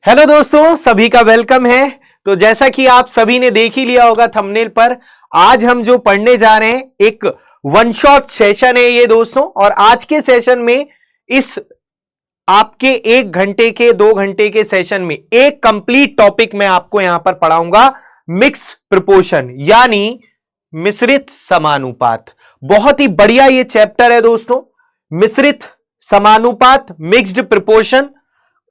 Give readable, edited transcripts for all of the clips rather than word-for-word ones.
Hello दोस्तों, सभी का वेलकम है। तो जैसा कि आप सभी ने देख ही लिया होगा थंबनेल पर, आज हम जो पढ़ने जा रहे हैं एक वन शॉट सेशन है ये दोस्तों। और आज के सेशन में इस आपके 1 घंटे के 2 घंटे के सेशन में एक कंप्लीट टॉपिक मैं आपको यहां पर पढ़ाऊंगा, मिक्स प्रपोर्शन यानी मिश्रित समानुपात। बहुत ही बढ़िया ये चैप्टर है दोस्तों, मिश्रित समानुपात, मिक्स्ड प्रपोर्शन।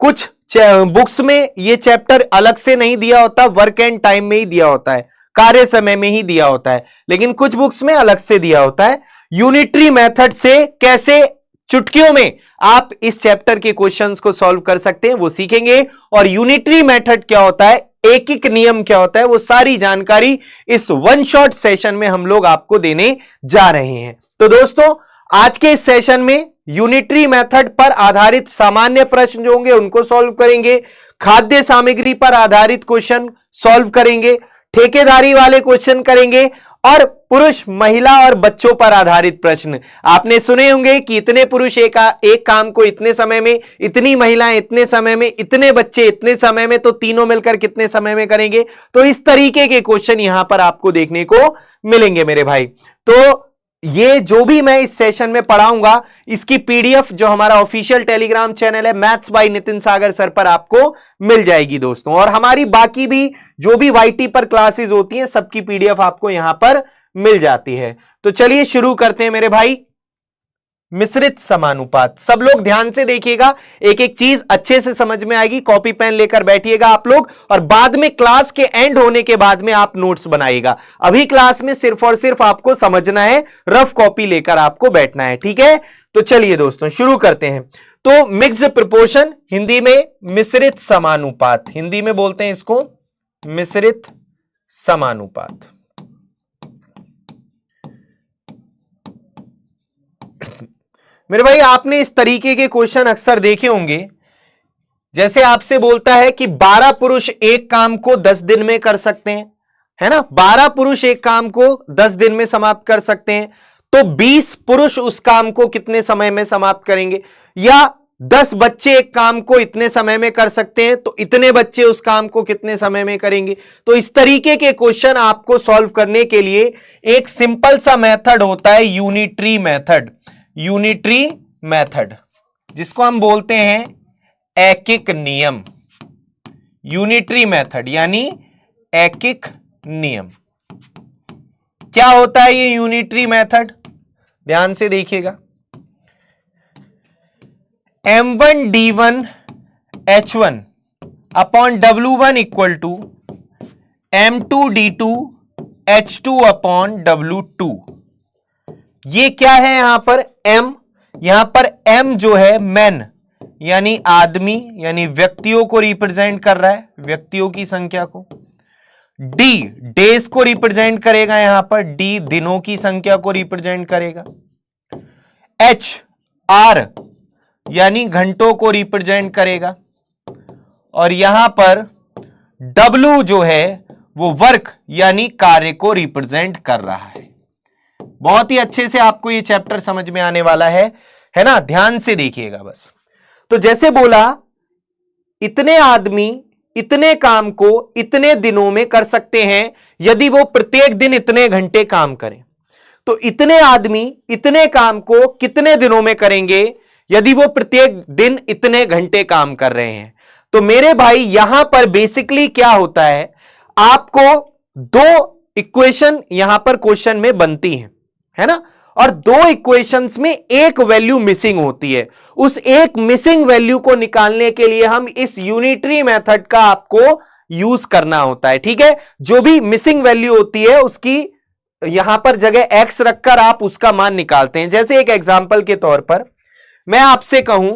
कुछ बुक्स में ये चैप्टर अलग से नहीं दिया होता, वर्क एंड टाइम में ही दिया होता है, कार्य समय में ही दिया होता है, लेकिन कुछ बुक्स में अलग से दिया होता है। यूनिटरी मेथड से कैसे चुटकियों में आप इस चैप्टर के क्वेश्चंस को सॉल्व कर सकते हैं वो सीखेंगे। और यूनिटरी मेथड क्या होता है, एक एक नियम क्या होता है, वो सारी जानकारी इस वन शॉट सेशन में हम लोग आपको देने जा रहे हैं। तो दोस्तों, आज के इस सेशन में यूनिटरी मेथड पर आधारित सामान्य प्रश्न जो होंगे उनको सॉल्व करेंगे, खाद्य सामग्री पर आधारित क्वेश्चन सॉल्व करेंगे, ठेकेदारी वाले क्वेश्चन करेंगे और पुरुष, महिला और बच्चों पर आधारित प्रश्न। आपने सुने होंगे कि इतने पुरुष एक काम को इतने समय में, इतनी महिलाएं इतने समय में, इतने बच्चे इतने समय में, तो तीनों मिलकर कितने समय में करेंगे। तो इस तरीके के क्वेश्चन यहां पर आपको देखने को मिलेंगे मेरे भाई। तो ये जो भी मैं इस सेशन में पढ़ाऊंगा, इसकी पीडीएफ जो हमारा ऑफिशियल टेलीग्राम चैनल है maths by Nitin Sagar sir पर आपको मिल जाएगी दोस्तों। और हमारी बाकी भी जो भी वाईटी पर क्लासेस होती हैं सबकी पीडीएफ आपको यहां पर मिल जाती है। तो चलिए शुरू करते हैं मेरे भाई। मिश्रित समानुपात, सब लोग ध्यान से देखिएगा, एक एक चीज अच्छे से समझ में आएगी। कॉपी पेन लेकर बैठिएगा आप लोग, और बाद में क्लास के एंड होने के बाद में आप नोट्स बनाइएगा। अभी क्लास में सिर्फ और सिर्फ आपको समझना है, रफ कॉपी लेकर आपको बैठना है, ठीक है। तो चलिए दोस्तों शुरू करते हैं। तो मिक्स्ड प्रपोर्शन, हिंदी में मिश्रित समानुपात, हिंदी में बोलते हैं इसको मिश्रित समानुपात। मेरे भाई, आपने इस तरीके के क्वेश्चन अक्सर देखे होंगे, जैसे आपसे बोलता है कि 12 पुरुष एक काम को 10 दिन में कर सकते हैं, है ना। 12 पुरुष एक काम को 10 दिन में समाप्त कर सकते हैं, तो 20 पुरुष उस काम को कितने समय में समाप्त करेंगे। या 10 बच्चे एक काम को इतने समय में कर सकते हैं, तो इतने बच्चे उस काम को कितने समय में करेंगे। तो इस तरीके के क्वेश्चन आपको सॉल्व करने के लिए एक सिंपल सा मेथड होता है, यूनिटरी मेथड। यूनिटरी मेथड जिसको हम बोलते हैं एकिक नियम। यूनिटरी मेथड यानी एकिक नियम। क्या होता है ये यूनिटरी मेथड, ध्यान से देखिएगा। m1 d1 h1 upon w1 equal to m2 d2 h2 upon w2। ये क्या है यहां पर m, यहां पर m जो है मैन यानी आदमी यानी व्यक्तियों को रिप्रेजेंट कर रहा है, व्यक्तियों की संख्या को। d डेज को रिप्रेजेंट करेगा, यहां पर d दिनों की संख्या को रिप्रेजेंट करेगा। h आर यानी घंटों को रिप्रेजेंट करेगा। और यहां पर w जो है वो वर्क यानी कार्य को रिप्रेजेंट कर रहा है। बहुत ही अच्छे से आपको ये चैप्टर समझ में आने वाला है ना। ध्यान से देखिएगा बस। तो जैसे बोला, इतने आदमी इतने काम को इतने दिनों में कर सकते हैं यदि वो प्रत्येक दिन इतने घंटे काम करें। तो इतने आदमी इतने काम को कितने दिनों में करेंगे यदि वो प्रत्येक दिन इतने घंटे काम कर रहे हैं। तो मेरे भाई, यहां पर बेसिकली क्या होता है, आपको दो इक्वेशन यहां पर क्वेश्चन में बनती हैं, है ना। और दो इक्वेशंस में एक वैल्यू मिसिंग होती है। उस एक मिसिंग वैल्यू को निकालने के लिए हम इस यूनिटरी मेथड का आपको यूज करना होता है, ठीक है। जो भी मिसिंग वैल्यू होती है उसकी यहां पर जगह x रखकर आप उसका मान निकालते हैं। जैसे एक एग्जांपल के तौर पर मैं आपसे कहूं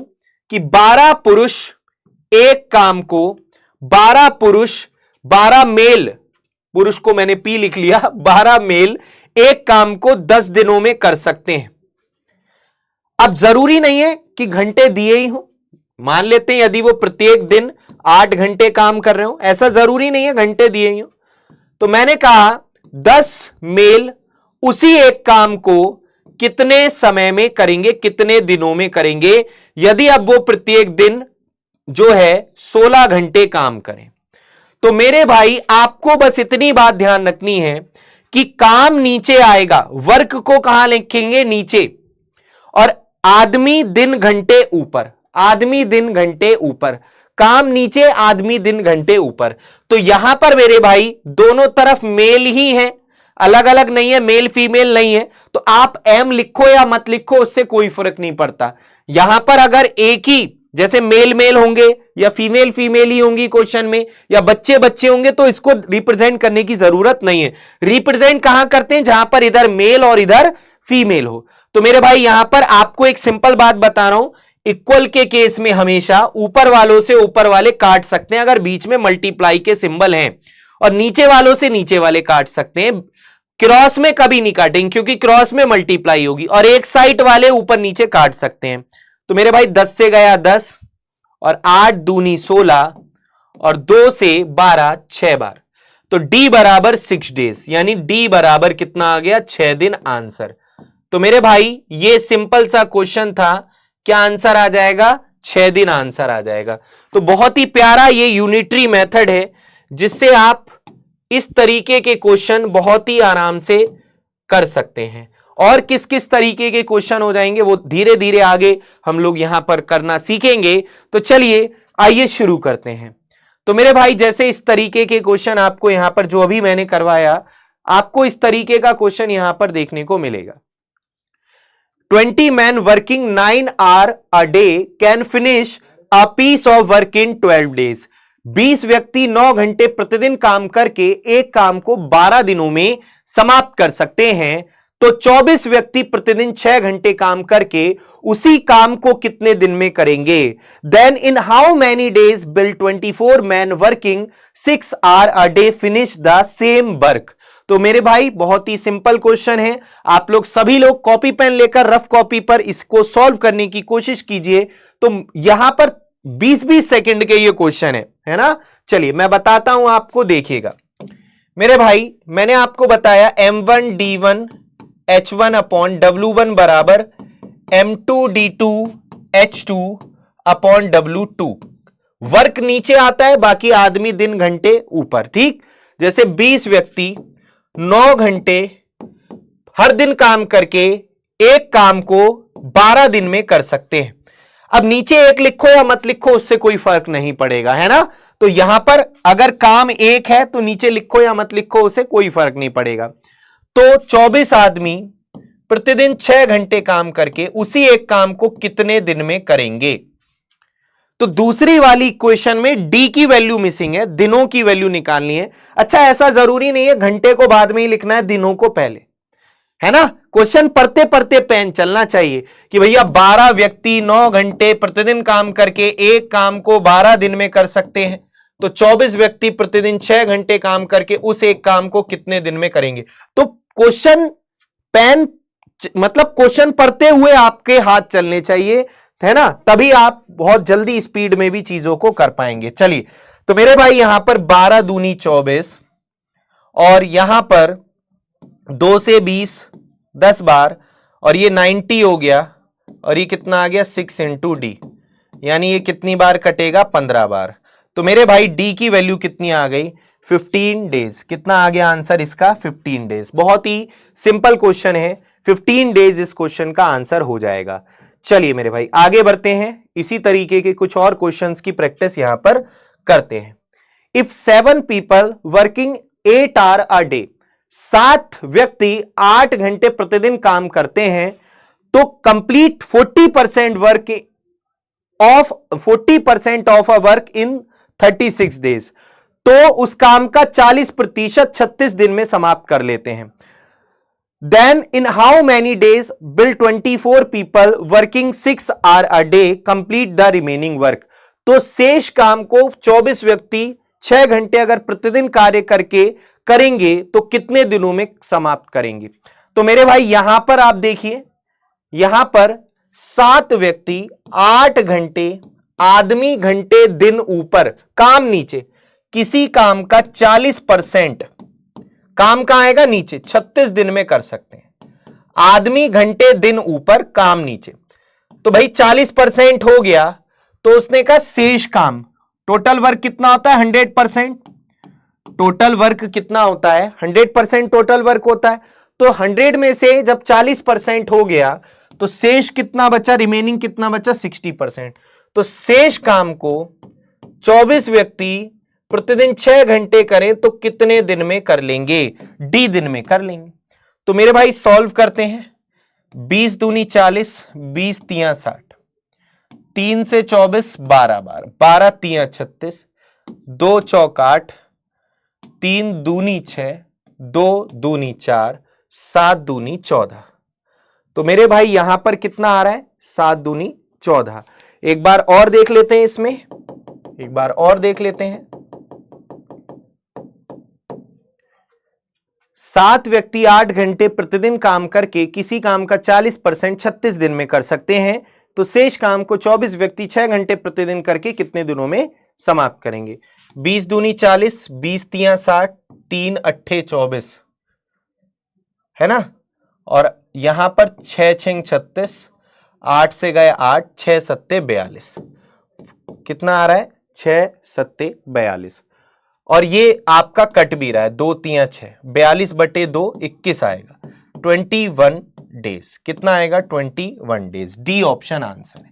कि 12 पुरुष एक काम को 12 पुरुष 12 मेल, पुरुष को मैंने P लिख लिया, 12 मेल एक काम को 10 दिनों में कर सकते हैं। अब जरूरी नहीं है कि घंटे दिए ही हो, मान लेते हैं यदि वो प्रत्येक दिन 8 घंटे काम कर रहे हो, ऐसा जरूरी नहीं है घंटे दिए ही हो। तो मैंने कहा 10 मेल उसी एक काम को कितने समय में करेंगे, कितने दिनों में करेंगे, यदि अब वो प्रत्येक दिन जो है 16 घंटे काम करें। तो मेरे भाई आपको बस इतनी बात ध्यान रखनी है कि काम नीचे आएगा, वर्क को कहां लिखेंगे, नीचे, और आदमी दिन घंटे ऊपर, आदमी दिन घंटे ऊपर, काम नीचे आदमी दिन घंटे ऊपर। तो यहां पर मेरे भाई दोनों तरफ मेल ही है, अलग अलग नहीं है, मेल फीमेल नहीं है। तो आप एम लिखो या मत लिखो उससे कोई फर्क नहीं पड़ता। यहां पर अगर एक ही जैसे मेल मेल होंगे या फीमेल फीमेल ही होंगी क्वेश्चन में, या बच्चे बच्चे होंगे, तो इसको रिप्रेजेंट करने की जरूरत नहीं है। रिप्रेजेंट कहां करते हैं, जहां पर इधर मेल और इधर फीमेल हो। तो मेरे भाई यहां पर आपको एक सिंपल बात बता रहा हूं, इक्वल के केस में हमेशा ऊपर वालों से ऊपर वाले काट सकते हैं अगर बीच में मल्टीप्लाई के सिंबल हैं, और नीचे वालों से नीचे वाले काट सकते हैं। क्रॉस में कभी नहीं काटेंगे क्योंकि क्रॉस में मल्टीप्लाई होगी, और एक साइड वाले ऊपर नीचे काट सकते हैं। तो मेरे भाई 10 से गया 10, और 8 दूनी 16, और 2 से 12 6 बार। तो डी बराबर 6 डेज, यानी डी बराबर कितना आ गया, 6 दिन आंसर। तो मेरे भाई ये सिंपल सा क्वेश्चन था, क्या आंसर आ जाएगा, 6 दिन आंसर आ जाएगा। तो बहुत ही प्यारा ये यूनिटरी मेथड है जिससे आप इस तरीके के क्वेश्चन बहुत ही आराम से कर सकते हैं। और किस किस तरीके के क्वेश्चन हो जाएंगे वो धीरे धीरे आगे हम लोग यहां पर करना सीखेंगे। तो चलिए आइए शुरू करते हैं। तो मेरे भाई जैसे इस तरीके के क्वेश्चन आपको यहां पर जो अभी मैंने करवाया, आपको इस तरीके का क्वेश्चन यहां पर देखने को मिलेगा। 20 men working 9 hours a day can finish a piece of work in 12 days. 20 व्यक्ति 9 घंटे प्रतिदिन काम करके एक काम को 12 दिनों में समाप्त कर सकते हैं। तो 24 व्यक्ति प्रतिदिन 6 घंटे काम करके उसी काम को कितने दिन में करेंगे? Then in how many days will 24 men working 6 hours a day finish the same work? तो मेरे भाई बहुत ही सिंपल क्वेश्चन है, आप लोग सभी लोग कॉपी पेन लेकर रफ कॉपी पर इसको सॉल्व करने की कोशिश कीजिए। तो यहां पर 20-20 सेकंड के ये क्वेश्चन है ना। चलिए मैं बताता हूं आपको, देखिएगा मेरे भाई। मैंने आपको बताया m1 d1 h1 upon w1 बराबर m2 d2 h2 upon w2। Work नीचे आता है, बाकी आदमी दिन घंटे ऊपर, ठीक। जैसे 20 व्यक्ति 9 घंटे हर दिन काम करके एक काम को 12 दिन में कर सकते हैं। अब नीचे एक लिखो या मत लिखो उससे कोई फर्क नहीं पड़ेगा, है ना। तो यहां पर अगर काम एक है तो नीचे लिखो या मत लिखो उससे कोई फर्क नहीं पड़ेगा। तो 24 आदमी प्रतिदिन 6 घंटे काम करके उसी एक काम को कितने दिन में करेंगे? तो दूसरी वाली इक्वेशन में डी की वैल्यू मिसिंग है, दिनों की वैल्यू निकालनी है। अच्छा ऐसा जरूरी नहीं है घंटे को बाद में ही लिखना है, दिनों को पहले, है ना। क्वेश्चन पढ़ते पढ़ते पेन चलना चाहिए कि भैया 12 व्यक्ति 9 घंटे प्रतिदिन काम करके एक काम को 12 दिन में कर सकते हैं। तो 24 व्यक्ति प्रतिदिन 6 घंटे काम करके उस एक काम को कितने दिन में करेंगे? तो क्वेश्चन पेन मतलब क्वेश्चन पढ़ते हुए आपके हाथ चलने चाहिए, है ना, तभी आप बहुत जल्दी स्पीड में भी चीजों को कर पाएंगे। चलिए तो मेरे भाई यहां पर 12 दूनी 24, और यहां पर 2 से 20 10 बार, और ये 90 हो गया, और ये कितना आ गया 6 इंटू डी, यानी ये कितनी बार कटेगा 15 बार। तो मेरे भाई डी की वैल्यू कितनी आ गई 15 डेज। कितना आ गया आंसर इसका 15 डेज। बहुत ही सिंपल क्वेश्चन है, 15 डेज इस क्वेश्चन का आंसर हो जाएगा। चलिए मेरे भाई आगे बढ़ते हैं, इसी तरीके के कुछ और क्वेश्चंस की प्रैक्टिस यहां पर करते हैं। If 7 people working 8 hour a day, 7 व्यक्ति 8 घंटे प्रतिदिन काम करते हैं, तो complete 40% of a work in 36 days. तो उस काम का 40% 36 दिन में समाप्त कर लेते हैं। Then in how many days will 24 people working 6 hours a day complete the remaining work? तो शेष काम को 24 व्यक्ति 6 घंटे अगर प्रतिदिन कार्य करके करेंगे तो कितने दिनों में समाप्त करेंगे? तो मेरे भाई यहां पर आप देखिए, यहां पर 7 व्यक्ति 8 घंटे, आदमी घंटे दिन ऊपर, काम नीचे, किसी काम का 40% काम का आएगा नीचे, 36 दिन में कर सकते हैं। आदमी घंटे दिन ऊपर, काम नीचे, तो भाई 40% हो गया तो उसने कहा शेष काम, टोटल वर्क कितना होता है 100%, टोटल वर्क कितना होता है 100% टोटल वर्क होता है। तो 100 में से जब 40% हो गया तो शेष कितना बचा, रिमेनिंग कितना बचा 60%। तो शेष काम को 24 व्यक्ति प्रतिदिन 6 घंटे करें तो कितने दिन में कर लेंगे, डी दिन में कर लेंगे। तो मेरे भाई सॉल्व करते हैं, 20 दूनी 40, 20 तिया 60, 3 से 24 12 12, 12 तिया 36, 2 चौक 8, 3 दूनी 6, 2 दूनी 4, 7 दूनी 14। तो मेरे भाई यहां पर कितना आ रहा है 7 दूनी 14। एक बार और देख लेते हैं, इसमें एक बार और देख लेते हैं। 7 व्यक्ति 8 घंटे प्रतिदिन काम करके किसी काम का 40% 36 दिन में कर सकते हैं, तो शेष काम को 24 व्यक्ति 6 घंटे प्रतिदिन करके कितने दिनों में समाप्त करेंगे। 20 दूनी 40, 20 तिया 60, 3 अट्ठे 24 है ना, और यहां पर 6 छिंग 36, 8 से गए 8, 6 सत्ते 42, कितना आ रहा है 6 सत्ते 42। और ये आपका कट भी रहा है, 2 तिया 6, 42 बटे 2 21 आएगा, 21 डेज। कितना आएगा 21 डेज। डी ऑप्शन आंसर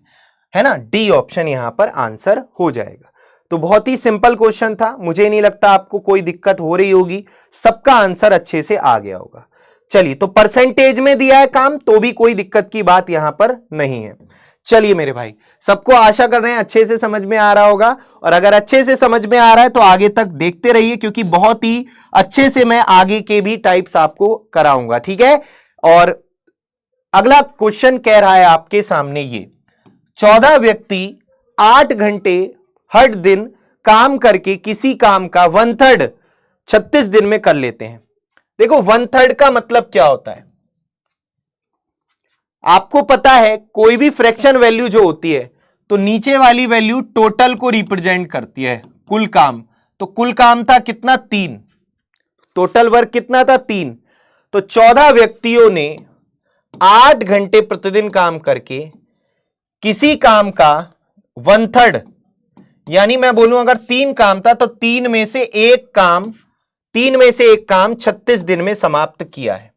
है ना, डी ऑप्शन यहां पर आंसर हो जाएगा। तो बहुत ही सिंपल क्वेश्चन था, मुझे नहीं लगता आपको कोई दिक्कत हो रही होगी, सबका आंसर अच्छे से आ गया होगा। चलिए, तो परसेंटेज में दिया है काम तो भी कोई दिक्कत की बात यहां पर नहीं है। चलिए मेरे भाई, सबको आशा कर रहे हैं अच्छे से समझ में आ रहा होगा, और अगर अच्छे से समझ में आ रहा है तो आगे तक देखते रहिए, क्योंकि बहुत ही अच्छे से मैं आगे के भी टाइप्स आपको कराऊंगा, ठीक है। और अगला क्वेश्चन कह रहा है आपके सामने ये, 14 व्यक्ति 8 घंटे हर दिन काम करके किसी काम का 1/3 36 दिन में कर लेते हैं। देखो 1/3 का मतलब क्या होता है, आपको पता है कोई भी फ्रैक्शन वैल्यू जो होती है तो नीचे वाली वैल्यू टोटल को रिप्रेजेंट करती है, कुल काम। तो कुल काम था कितना 3, टोटल वर्क कितना था 3। तो 14 व्यक्तियों ने 8 घंटे प्रतिदिन काम करके किसी काम का 1/3, यानी मैं बोलूं अगर 3 काम था तो 3 में से एक काम 36 दिन में समाप्त किया है।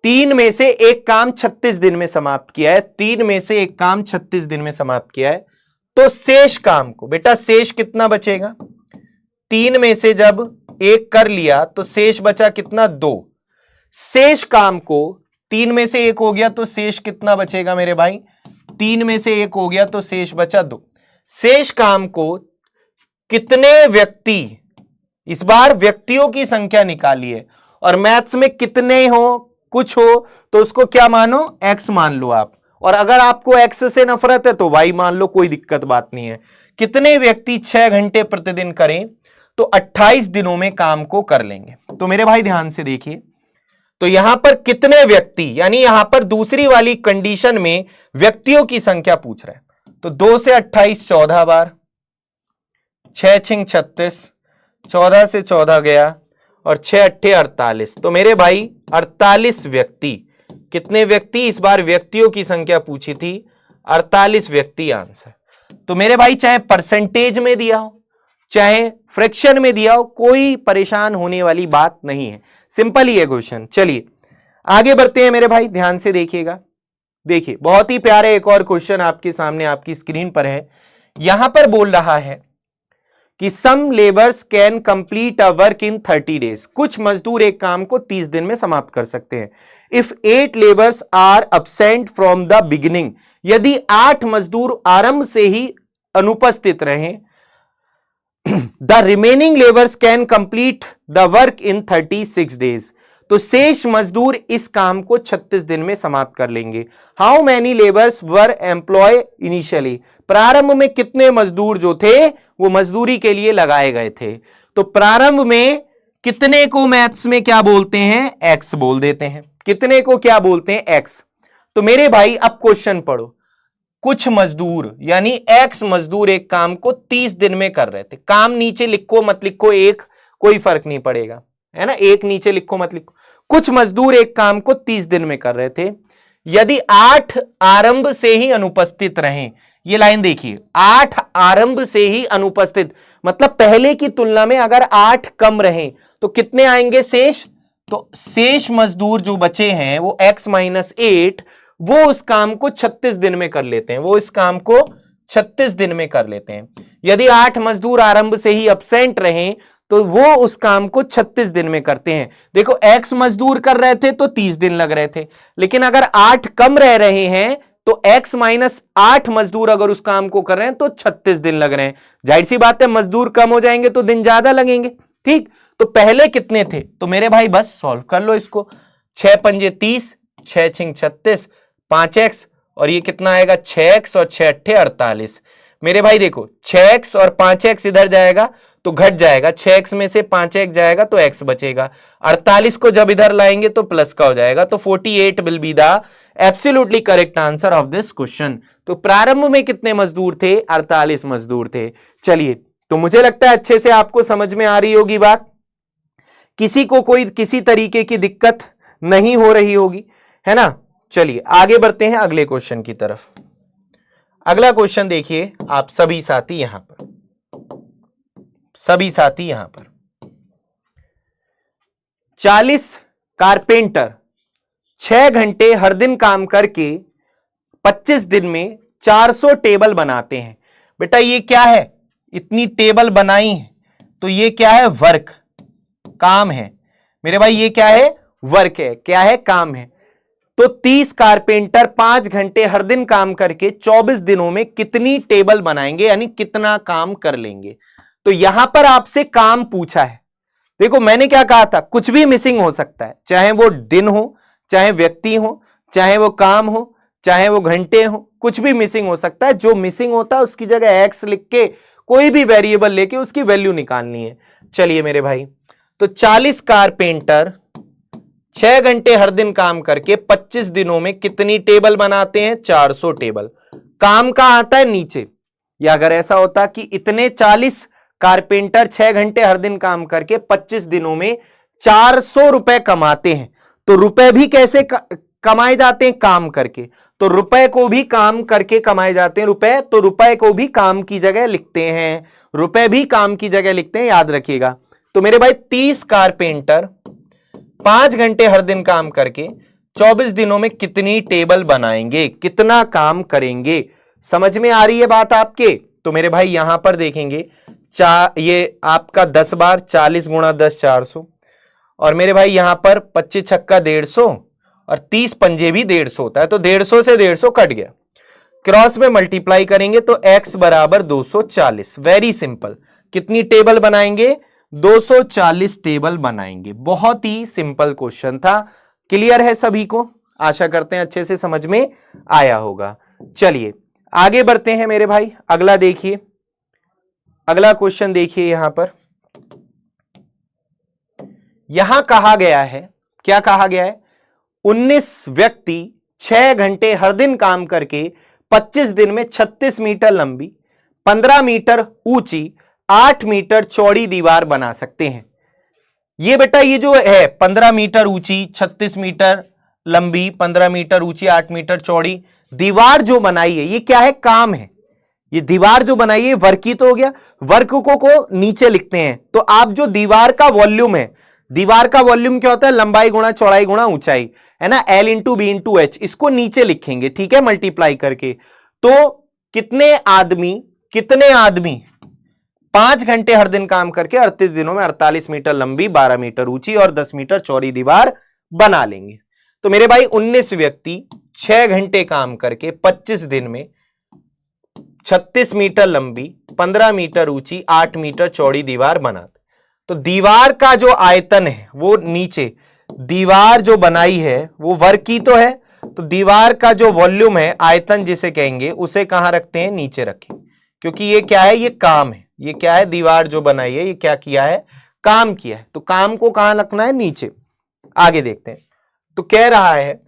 3 में से एक काम 36 दिन में समाप्त किया है, 3 में से एक काम 36 दिन में समाप्त किया है। तो शेष काम को, बेटा शेष कितना बचेगा, 3 में से जब एक कर लिया तो शेष बचा कितना 2। शेष काम को 3 में से एक हो गया तो शेष कितना बचेगा मेरे भाई, 3 में से एक हो गया तो शेष बचा 2। शेष काम को कितने व्यक्ति, इस बार व्यक्तियों की संख्या निकालिए, और मैथ्स में कितने हो कुछ हो तो उसको क्या मानो x मान लो आप, और अगर आपको x से नफरत है तो y मान लो, कोई दिक्कत बात नहीं है। कितने व्यक्ति 6 घंटे प्रतिदिन करें तो 28 दिनों में काम को कर लेंगे। तो मेरे भाई ध्यान से देखिए, तो यहां पर कितने व्यक्ति, यानी यहां पर दूसरी वाली कंडीशन में व्यक्तियों की संख्या पूछ रहा है। तो 2 से 28 14 बार, 6 छिंग 36, 14 से 14 गया, और 6 अट्ठे 48। तो मेरे भाई 48 व्यक्ति, कितने व्यक्ति, इस बार व्यक्तियों की संख्या पूछी थी, 48 व्यक्ति आंसर। तो मेरे भाई चाहे परसेंटेज में दिया हो चाहे फ्रैक्शन में दिया हो, कोई परेशान होने वाली बात नहीं है, सिंपल ही है क्वेश्चन। चलिए आगे बढ़ते हैं मेरे भाई, ध्यान से देखिएगा। देखिए बहुत ही प्यारे एक और क्वेश्चन आपके सामने आपकी स्क्रीन पर है। यहां पर बोल रहा है कि some labours can complete a work in 30 days, कुछ मजदूर एक काम को 30 दिन में समाप्त कर सकते हैं। If 8 labours are absent from the beginning, यदि 8 मजदूर आरंभ से ही अनुपस्थित रहें, the remaining labours can complete the work in 36 days, तो शेष मजदूर इस काम को 36 दिन में समाप्त कर लेंगे। How many labours were employ initially, प्रारंभ में कितने मजदूर जो थे वो मजदूरी के लिए लगाए गए थे। तो प्रारंभ में कितने को मैथ्स में क्या बोलते हैं, एक्स बोल देते हैं, कितने को क्या बोलते हैं, एक्स। तो मेरे भाई अब क्वेश्चन पढ़ो, कुछ मजदूर यानी एक्स मजदूर एक काम को 30 दिन में कर रहे थे। काम नीचे लिखो मत लिखो एक, कोई फर्क नहीं पड़ेगा, है ना, एक नीचे लिखो मत लिखो। कुछ मजदूर एक काम को 30 दिन में कर रहे थे, यदि 8 आरंभ से ही अनुपस्थित रहें, ये लाइन देखिए, 8 आरंभ से ही अनुपस्थित, मतलब पहले की तुलना में अगर 8 कम रहे तो कितने आएंगे शेष? तो शेष मजदूर जो बचे हैं वो x माइनस 8, वो उस काम को 36 दिन में कर लेते हैं, वो इस काम को 36 दिन में कर लेते हैं। यदि 8 मजदूर आरंभ से ही एब्सेंट रहे तो वो उस काम को 36 दिन में करते हैं। देखो x मजदूर कर रहे थे तो 30 दिन लग रहे थे, लेकिन अगर 8 कम रह रहे हैं तो x माइनस 8 मजदूर अगर उस काम को कर रहे हैं तो 36 दिन लग रहे हैं। जाहिर सी बात है मजदूर कम हो जाएंगे तो दिन ज्यादा लगेंगे। ठीक, तो पहले कितने थे? तो मेरे भाई बस सॉल्व कर लो इसको, 6 पंजे 30, 6 छिंग 36, 5x और ये कितना आएगा 6x और 6 अट्ठे 48। मेरे भाई देखो 6x और 5x इधर जाएगा तो घट जाएगा, 6x में से 5x जाएगा तो x बचेगा, 48 को जब इधर लाएंगे तो प्लस का हो जाएगा, तो 48 will be the absolutely correct answer of this question. तो प्रारंभ में कितने मजदूर थे? 48 मजदूर थे। चलिए, तो मुझे लगता है अच्छे से आपको समझ में आ रही होगी बात, किसी को कोई किसी तरीके की दिक्कत नहीं हो रही होगी, है ना। चलिए आगे बढ़ते हैं अगले क्वेश्चन की तरफ। अगला क्वेश्चन देखिए आप सभी साथी यहां पर, सभी साथी यहां पर 40 कारपेंटर 6 घंटे हर दिन काम करके 25 दिन में 400 टेबल बनाते हैं। बेटा ये क्या है? इतनी टेबल बनाई है तो ये क्या है? वर्क, काम है मेरे भाई, ये क्या है? वर्क है। क्या है? काम है। तो 30 कारपेंटर 5 घंटे हर दिन काम करके 24 दिनों में कितनी टेबल बनाएंगे, यानी कितना काम कर लेंगे। तो यहां पर आपसे काम पूछा है। देखो मैंने क्या कहा था, कुछ भी मिसिंग हो सकता है, चाहे वो दिन हो, चाहे व्यक्ति हो, चाहे वो काम हो, चाहे वो घंटे हो, कुछ भी मिसिंग हो सकता है। जो मिसिंग होता है उसकी जगह x लिख के कोई भी वेरिएबल लेके उसकी वैल्यू निकालनी है। चलिए मेरे भाई, तो 40 कारपेंटर 6 घंटे हर दिन काम करके 25 दिनों में कितनी टेबल बनाते हैं? 400 टेबल। काम का आता है नीचे, या अगर ऐसा होता कि इतने 40 कारपेंटर 6 घंटे हर दिन काम करके 25 दिनों में 400 रुपए कमाते हैं, तो रुपए भी कैसे कमाए जाते हैं? काम करके। तो रुपए को भी काम करके कमाए जाते हैं रुपए, तो रुपए को भी काम की जगह लिखते हैं, रुपए भी काम की जगह लिखते हैं, याद रखिएगा। तो मेरे भाई 30 कारपेंटर 5 घंटे हर दिन काम करके 24 दिनों में कितनी टेबल बनाएंगे, कितना काम करेंगे? समझ में आ रही है बात आपके? तो मेरे भाई यहां पर देखेंगे ये आपका 10 बार 40 गुणा 10 400, और मेरे भाई यहां पर 25 छक्का 150 और 30 पंजे भी 150 होता है, तो 150 से 150 कट गया, क्रॉस में मल्टीप्लाई करेंगे तो x बराबर 240। Very simple. कितनी टेबल बनाएंगे? 240 टेबल बनाएंगे। बहुत ही सिंपल क्वेश्चन था। क्लियर है सभी को? आशा करते हैं अच्छे से समझ में आया होगा। चलिए आगे बढ़ते हैं मेरे भाई। अगला देखिए, अगला क्वेश्चन देखिए। यहां पर यहां कहा गया है, क्या कहा गया है? 19 व्यक्ति 6 घंटे हर दिन काम करके 25 दिन में 36 मीटर लंबी, 15 मीटर ऊंची, 8 मीटर चौड़ी दीवार बना सकते हैं। ये बेटा ये जो है 15 मीटर ऊंची, 36 मीटर लंबी, 15 मीटर ऊंची, 8 मीटर चौड़ी दीवार जो बनाई है, ये क्या है? काम है। ये दीवार जो बनाई है वर्क ही तो हो गया। वर्क को नीचे लिखते हैं, तो आप जो दीवार का वॉल्यूम है, दीवार का वॉल्यूम क्या होता है? लंबाई गुणा चौड़ाई गुणा ऊंचाई, है ना, L into B into H, इसको नीचे लिखेंगे, ठीक है, मल्टीप्लाई करके। तो कितने आदमी 5 घंटे हर दिन काम करके 38 दिनों में 48 मीटर लंबी, 12 मीटर ऊंची और 10 मीटर चौड़ी दीवार बना लेंगे। तो मेरे भाई 19 व्यक्ति 6 घंटे काम करके 25 दिन में 36 मीटर लंबी, 15 मीटर ऊंची, 8 मीटर चौड़ी दीवार बनाते। तो दीवार का जो आयतन है वो नीचे, दीवार जो बनाई है वो वर्ग की तो है, तो दीवार का जो वॉल्यूम है, आयतन जिसे कहेंगे, उसे कहां रखते हैं? नीचे रखें, क्योंकि ये क्या है? ये काम है। ये क्या है? दीवार जो बनाई है, ये क्या किया है? काम किया है। तो काम को कहां रखना है? नीचे। आगे देखते हैं। तो कह रहा है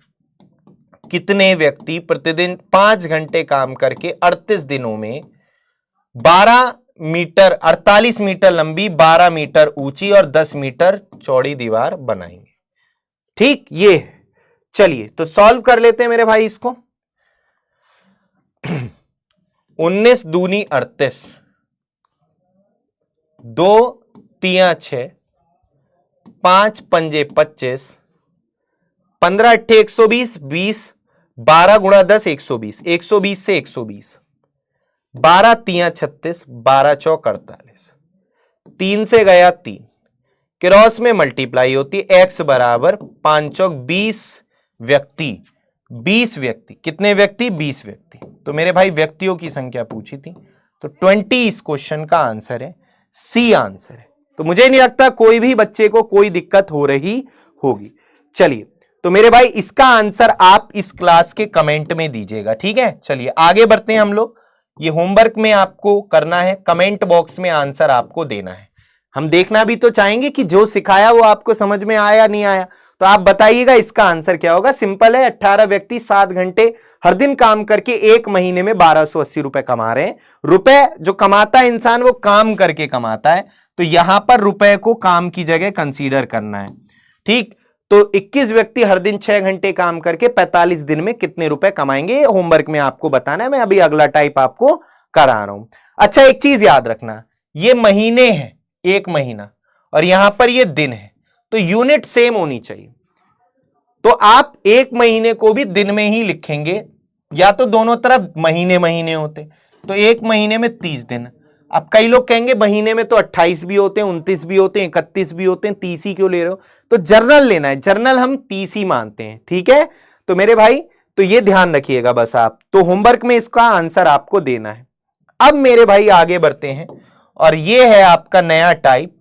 कितने व्यक्ति प्रतिदिन 5 घंटे काम करके 38 दिनों में 48 मीटर लंबी, 12 मीटर ऊंची और 10 मीटर चौड़ी दीवार बनाएंगे। ठीक, ये चलिए तो सॉल्व कर लेते हैं मेरे भाई इसको। 19 दूनी 38, 2 तिया 6, 5 पंजे 25, 15 अट्ठे 120, 20, 12 गुणा 10 120, 120 से 120, 12 तिया 36, 12 चौक 48, 3 से गया 3, क्रॉस में मल्टीप्लाई होती है, x बराबर 5 चौक 20 व्यक्ति, 20 व्यक्ति, कितने व्यक्ति? 20 व्यक्ति। तो मेरे भाई व्यक्तियों की संख्या पूछी थी, तो 20 इस क्वेश्चन का आंसर है, सी आंसर है। तो मुझे नहीं लगता कोई भी बच्चे को कोई दिक्कत हो रही होगी। चलिए, तो मेरे भाई इसका आंसर आप इस क्लास के कमेंट में दीजिएगा, ठीक है। चलिए आगे बढ़ते हैं हम लोग। ये होमवर्क में आपको करना है, कमेंट बॉक्स में आंसर आपको देना है। हम देखना भी तो चाहेंगे कि जो सिखाया वो आपको समझ में आया नहीं आया, तो आप बताइएगा इसका आंसर क्या होगा। सिंपल है, 18 व्यक्ति 7 घंटे हर दिन काम करके 1 महीने में 1280 रुपए कमा रहे हैं। रुपए जो कमाता है इंसान वो काम करके कमाता है, तो यहां पर रुपए को काम की जगह कंसीडर करना है, ठीक। तो 21 व्यक्ति हर दिन 6 घंटे काम करके 45 दिन में कितने रुपए कमाएंगे, ये होमवर्क में आपको बताना है। मैं अभी अगला टाइप आपको करा रहा हूं। अच्छा, एक चीज याद रखना, ये महीने हैं, 1 महीना, और यहां पर ये दिन है, तो यूनिट सेम होनी चाहिए। तो आप 1 महीने को भी दिन में ही लिखेंगे, या तो दोनों तरफ महीने महीने होते, तो 1 महीने में 30 दिन। अब कई लोग कहेंगे महीने में तो 28 भी होते हैं, 29 भी होते हैं, 31 भी होते हैं, 30 ही क्यों ले रहे हो? तो जर्नल लेना है, जर्नल हम 30 ही मानते हैं, ठीक है। तो मेरे भाई तो ये ध्यान रखिएगा बस आप, तो होमवर्क में इसका आंसर आपको देना है। अब मेरे भाई आगे बढ़ते हैं, और ये है आपका नया टाइप,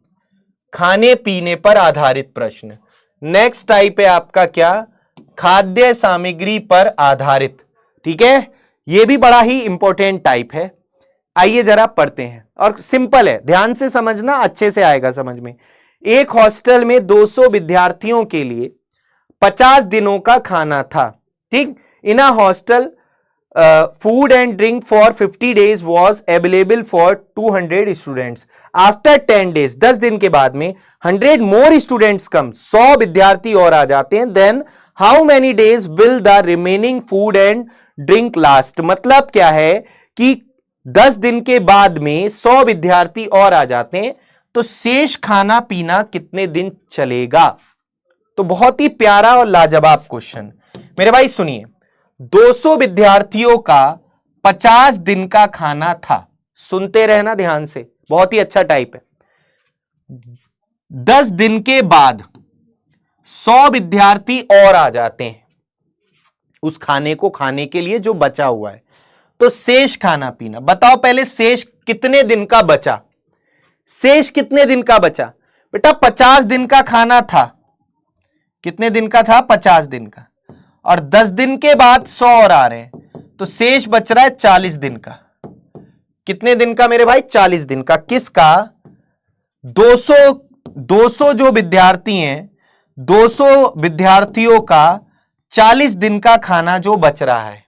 खाने पीने पर आधारित प्रश्न। नेक्स्ट टाइप है आपका क्या? खाद्य सामग्री पर आधारित, ठीक है। ये भी बड़ा ही इंपॉर्टेंट टाइप है। आइए जरा पढ़ते हैं, और सिंपल है, ध्यान से समझना, अच्छे से आएगा समझ में। एक हॉस्टल में 200 विद्यार्थियों के लिए 50 दिनों का खाना था, ठीक। In a hostel food and drink for 50 days was available for 200 students. After 10 days, 10 दिन के बाद में 100 more students come, 100 विद्यार्थी और आ जाते हैं, then how many days will the remaining food and drink last? मतलब क्या है कि 10 दिन के बाद में 100 विद्यार्थी और आ जाते हैं, तो शेष खाना पीना कितने दिन चलेगा? तो बहुत ही प्यारा और लाजवाब क्वेश्चन। मेरे भाई सुनिए, 200 विद्यार्थियों का 50 दिन का खाना था, सुनते रहना ध्यान से, बहुत ही अच्छा टाइप है। 10 दिन के बाद 100 विद्यार्थी और आ जाते हैं उस खाने को खाने के लिए जो बचा हुआ है, तो शेष खाना पीना बताओ। पहले शेष कितने दिन का बचा? शेष कितने दिन का बचा बेटा? 50 दिन का खाना था, कितने दिन का था? 50 दिन का, और 10 दिन के बाद 100 और आ रहे हैं, तो शेष बच रहा है 40 दिन का। कितने दिन का मेरे भाई? 40 दिन का। किसका? 200 जो विद्यार्थी हैं, 200 विद्यार्थियों का 40 दिन का खाना जो बच रहा है,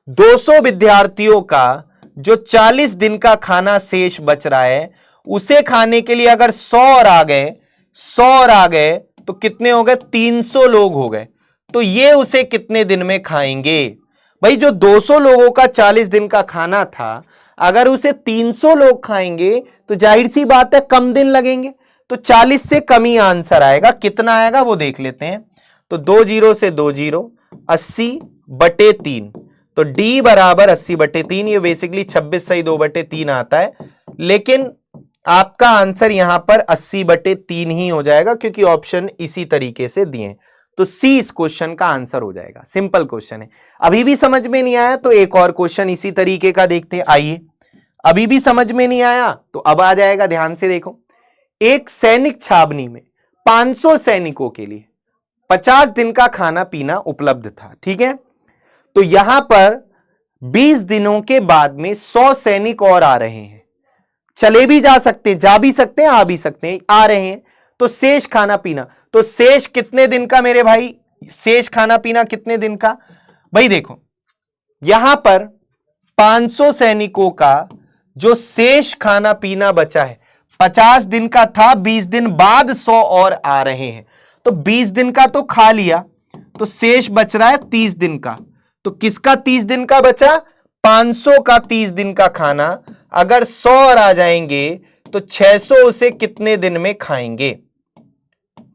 200 विद्यार्थियों का जो 40 दिन का खाना शेष बच रहा है, उसे खाने के लिए अगर 100 और आ गए, 100 और आ गए, तो कितने हो गए? 300 लोग हो गए। तो ये उसे कितने दिन में खाएंगे? भाई जो 200 लोगों का 40 दिन का खाना था, अगर उसे 300 लोग खाएंगे तो जाहिर सी बात है कम दिन लगेंगे, तो 40 से कम ही आंसर आएगा। कितना आएगा वो देख लेते हैं। तो 2 0 से 2 0, 80/3, तो डी बराबर 80/3। ये बेसिकली 26 सही 2/3 आता है, लेकिन आपका आंसर यहां पर 80/3 ही हो जाएगा, क्योंकि ऑप्शन इसी तरीके से दिए। तो सी इस क्वेश्चन का आंसर हो जाएगा। सिंपल क्वेश्चन है। अभी भी समझ में नहीं आया तो एक और क्वेश्चन इसी तरीके का देखते हैं। आइए, अभी भी समझ में नहीं आया तो अब आ जाएगा, ध्यान से देखो। एक सैनिक छावनी में 500 सैनिकों के लिए 50 दिन का खाना पीना उपलब्ध था, ठीक है। तो यहां पर 20 दिनों के बाद में 100 सैनिक और आ रहे हैं, चले भी जा सकते हैं, जा भी सकते हैं, आ भी सकते हैं, आ रहे हैं। तो शेष खाना पीना, तो शेष कितने दिन का मेरे भाई? शेष खाना पीना कितने दिन का? भाई देखो, यहां पर 500 सैनिकों का जो शेष खाना पीना बचा है, 50 दिन का था, 20 दिन बाद 100 और आ रहे हैं, तो 20 दिन का तो खा लिया, तो शेष बच रहा है 30 दिन का। तो किसका 30 दिन का बचा? 500 का 30 दिन का खाना, अगर 100 और आ जाएंगे तो 600 से कितने दिन में खाएंगे?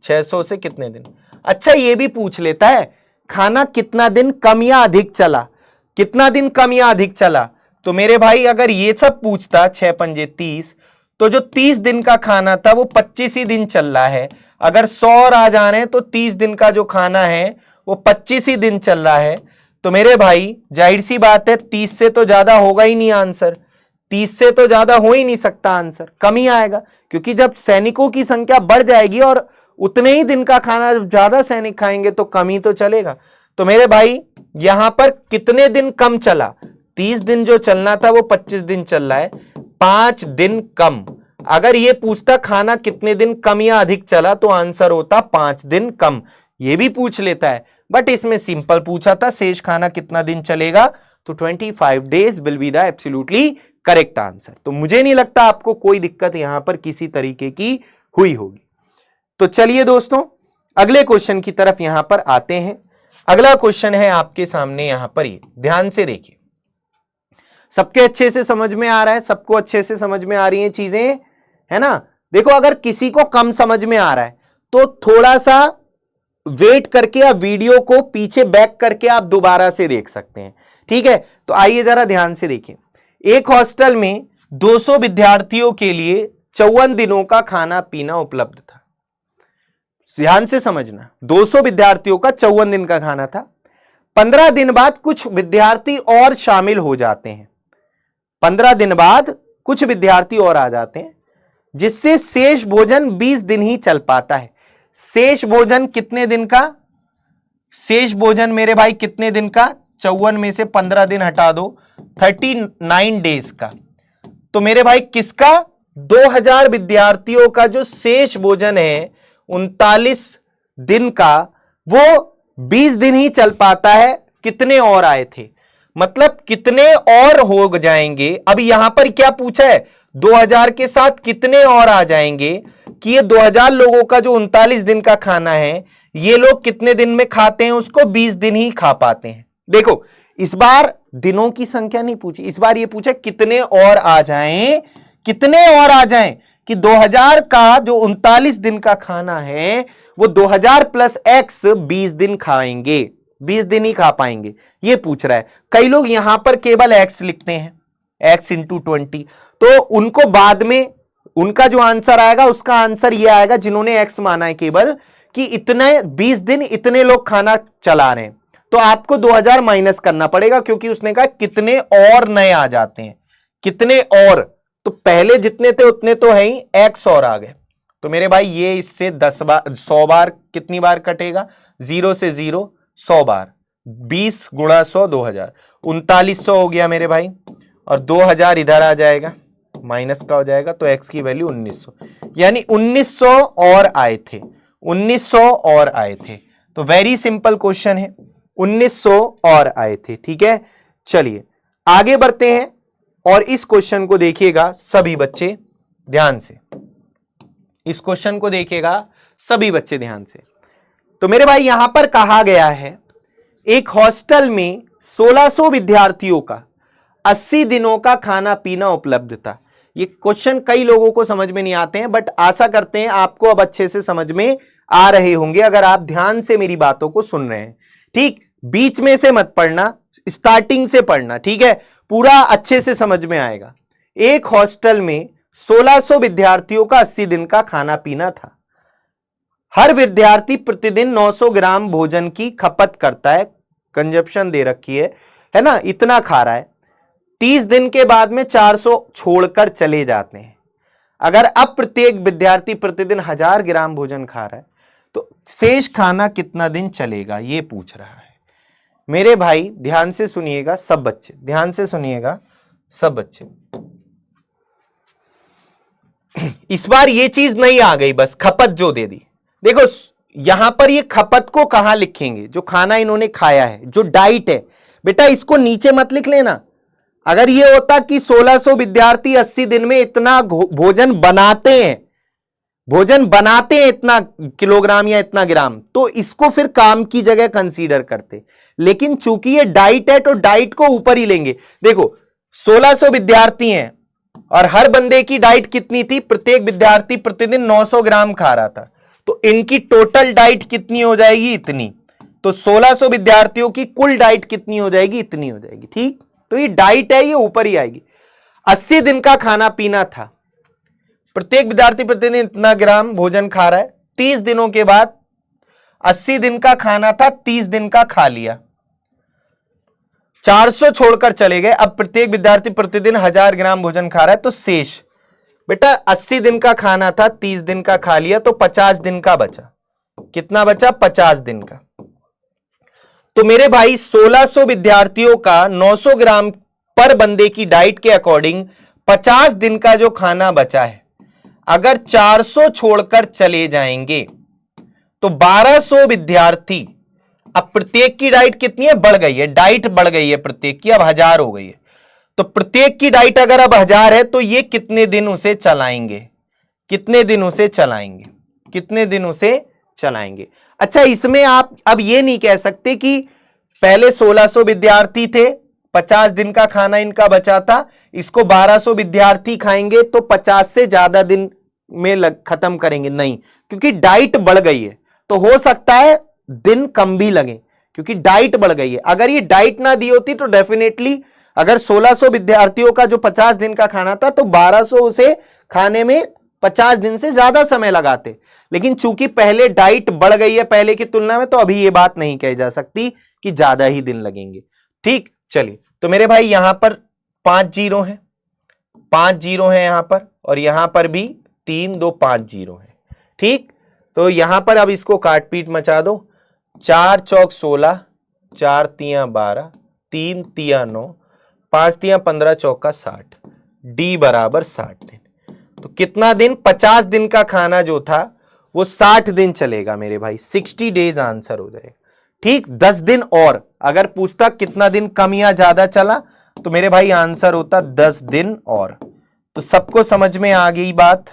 600 से कितने दिन? अच्छा ये भी पूछ लेता है खाना कितना दिन कम या अधिक चला, कितना दिन कम या अधिक चला। तो मेरे भाई अगर ये सब पूछता 6 पंजे 30, तो जो 30 दिन का खाना था वो 25 ही दिन चल रहा है। अगर 100 और आ जा रहे हैं तो 30 दिन का जो खाना है वो 25 ही दिन चल रहा है। तो मेरे भाई जाहिर सी बात है 30 से तो ज्यादा होगा ही नहीं आंसर, 30 से तो ज्यादा हो ही नहीं सकता आंसर, कम ही आएगा। क्योंकि जब सैनिकों की संख्या बढ़ जाएगी और उतने ही दिन का खाना ज्यादा सैनिक खाएंगे तो कम ही तो चलेगा। तो मेरे भाई यहां पर कितने दिन कम चला? 30 दिन जो चलना था वो 25 दिन चल रहा है, 5 दिन कम। अगर ये पूछता खाना कितने दिन कम या अधिक चला तो आंसर होता 5 दिन कम। ये भी पूछ लेता है, बट इसमें सिंपल पूछा था शेष खाना कितना दिन चलेगा, तो 25 days will be the absolutely correct answer. तो मुझे नहीं लगता आपको कोई दिक्कत यहां पर किसी तरीके की हुई होगी। तो चलिए दोस्तों अगले क्वेश्चन की तरफ यहां पर आते हैं। अगला क्वेश्चन है आपके सामने, यहां पर ये ध्यान से देखिए, सबके अच्छे से समझ में आ रहा है, सबको अच्छे से समझ में आ रही हैं चीजें, है ना? देखो अगर किसी को कम समझ में आ रहा है तो थोड़ा सा वेट करके आप वीडियो को पीछे बैक करके आप दोबारा से देख सकते हैं, ठीक है? तो आइए जरा ध्यान से देखिए। एक हॉस्टल में 200 विद्यार्थियों के लिए 54 दिनों का खाना पीना उपलब्ध था। ध्यान से समझना, 200 विद्यार्थियों का 54 दिन का खाना था। 15 दिन बाद कुछ विद्यार्थी और शामिल हो जाते हैं, 15 दिन बाद कुछ विद्यार्थी और आ जाते हैं, जिससे शेष भोजन 20 दिन ही चल पाता है। शेष भोजन कितने दिन का? शेष भोजन मेरे भाई कितने दिन का? 54 में से 15 दिन हटा दो, 39 डेज का। तो मेरे भाई किसका? 2000 विद्यार्थियों का जो शेष भोजन है 39 दिन का, वो 20 दिन ही चल पाता है। कितने और आए थे, मतलब कितने और हो जाएंगे। अब यहां पर क्या पूछा है? 2000 के साथ कितने और आ जाएंगे, कि ये 2000 लोगों का जो 39 दिन का खाना है ये लोग कितने दिन में खाते हैं, उसको 20 दिन ही खा पाते हैं। देखो इस बार दिनों की संख्या नहीं पूछी, इस बार ये पूछा कितने और आ जाएं, कितने और आ जाएं, कि 2000 का जो 39 दिन का खाना है वो 2000 प्लस x 20 दिन खाएंगे, 20 दिन ही खा पाएंगे, ये पूछ रहा है। कई लोग यहां पर केवल x लिखते हैं, x इंटू 20, तो उनको बाद में उनका जो आंसर आएगा उसका आंसर ये आएगा जिन्होंने x माना है केवल, कि इतने 20 दिन इतने लोग खाना चला रहे हैं, तो आपको 2000 माइनस करना पड़ेगा, क्योंकि उसने कहा कितने और नए आ जाते हैं, कितने और, तो पहले जितने थे उतने तो है ही, x और आ गए। तो मेरे भाई ये इससे 10 बार 100 बार कितनी बार कटेगा? 0 से 0 100 बार, 20 गुणा 100 2000, 3900 हो गया मेरे भाई, और 2000 इधर आ जाएगा, माइनस का हो जाएगा, तो x की वैल्यू 1900, यानी 1900 और आए थे, 1900 और आए थे। तो वेरी सिंपल क्वेश्चन है, 1900 और आए थे, ठीक है? चलिए आगे बढ़ते हैं और इस क्वेश्चन को देखिएगा सभी बच्चे ध्यान से, इस क्वेश्चन को देखिएगा सभी बच्चे ध्यान से। तो मेरे भाई यहां पर कहा गया है एक हॉस्टल में 1600 विद्यार्थियों का 80 दिनों का खाना पीना उपलब्ध था। ये क्वेश्चन कई लोगों को समझ में नहीं आते हैं, बट आशा करते हैं आपको अब अच्छे से समझ में आ रहे होंगे अगर आप ध्यान से मेरी बातों को सुन रहे हैं, ठीक? बीच में से मत पढ़ना, स्टार्टिंग से पढ़ना, ठीक है? पूरा अच्छे से समझ में आएगा। एक हॉस्टल में 1600 विद्यार्थियों का 80 दिन का खाना पीना था। हर विद्यार्थी प्रतिदिन 900 ग्राम भोजन की खपत करता है, कंजप्शन दे रखी है ना, इतना खा रहा है। 30 दिन के बाद में 400 छोड़कर चले जाते हैं। अगर अब प्रत्येक विद्यार्थी प्रतिदिन 1000 ग्राम भोजन खा रहा है तो शेष खाना कितना दिन चलेगा, ये पूछ रहा है। मेरे भाई ध्यान से सुनिएगा सब बच्चे, ध्यान से सुनिएगा सब बच्चे। इस बार ये चीज नहीं आ गई, बस खपत जो दे दी। देखो यहां पर ये खपत को कहां लिखेंगे, जो खाना इन्होंने खाया है, जो डाइट है, बेटा इसको नीचे मत लिख लेना। अगर ये होता कि 1600 विद्यार्थी 80 दिन में इतना भोजन बनाते हैं, भोजन बनाते हैं इतना किलोग्राम या इतना ग्राम, तो इसको फिर काम की जगह कंसीडर करते। लेकिन चूंकि ये डाइट है तो डाइट को ऊपर ही लेंगे। देखो 1600 विद्यार्थी हैं और हर बंदे की डाइट कितनी थी, प्रत्येक विद्यार्थी प्रतिदिन 900 ग्राम खा रहा था, तो इनकी टोटल डाइट कितनी हो जाएगी, इतनी। तो 1600 विद्यार्थियों की कुल डाइट कितनी हो जाएगी, इतनी हो जाएगी। ठीक, तो ये डाइट है, ये ऊपर ही आएगी। 80 दिन का खाना पीना था, प्रत्येक विद्यार्थी प्रतिदिन इतना ग्राम भोजन खा रहा है। 30 दिनों के बाद 80 दिन का खाना था, 30 दिन का खा लिया, 400 छोड़कर चले गए। अब प्रत्येक विद्यार्थी प्रतिदिन 1000 ग्राम भोजन खा रहा है, तो शेष बेटा 80 दिन का खाना था, 30 दिन का खा लिया, तो 50 दिन का बचा। कितना बचा, 50 दिन का। तो मेरे भाई 1600 विद्यार्थियों का 900 ग्राम पर बंदे की डाइट के अकॉर्डिंग 50 दिन का जो खाना बचा है, अगर 400 छोड़कर चले जाएंगे तो 1200 विद्यार्थी, अब प्रत्येक की डाइट कितनी है, बढ़ गई है, डाइट बढ़ गई है प्रत्येक की, अब 1000 हो गई है। तो प्रत्येक की डाइट अगर अब 1000 है तो ये कितने दिन उसे चलाएंगे, कितने दिन उसे चलाएंगे, कितने दिन उसे चलाएंगे। अच्छा, इसमें आप अब ये नहीं कह सकते कि पहले 1600 विद्यार्थी थे, 50 दिन का खाना इनका बचा था, इसको 1200 विद्यार्थी खाएंगे तो 50 से ज्यादा दिन में खत्म करेंगे, नहीं, क्योंकि डाइट बढ़ गई है। तो हो सकता है दिन कम भी लगे क्योंकि डाइट बढ़ गई है। अगर ये डाइट ना दी होती तो डेफिनेटली अगर 1600 विद्यार्थियों का जो 50 दिन का खाना था तो 1200 उसे खाने में 50 दिन से ज्यादा समय लगाते। लेकिन चूंकि पहले डाइट बढ़ गई है पहले की तुलना में, तो अभी ये बात नहीं कही जा सकती कि ज्यादा ही दिन लगेंगे। ठीक, चलिए, तो मेरे भाई यहां पर 5 जीरो हैं, 5 जीरो हैं यहां पर, और यहां पर भी 3 2 5 जीरो हैं। ठीक, तो यहां पर अब इसको काट पीट मचा दो। 4 चौक 16, 4 तियां 12, 3 तियां 9, 5 तियां 15, चौका 60, डी बराबर 60 दिन। तो कितना दिन, 50 दिन का खाना जो था वो 60 दिन चलेगा मेरे भाई, 60 डेज आंसर हो जाएगा। ठीक, 10 दिन और, अगर पूछता कितना दिन कम या ज्यादा चला तो मेरे भाई आंसर होता 10 दिन और। तो सबको समझ में आ गई बात,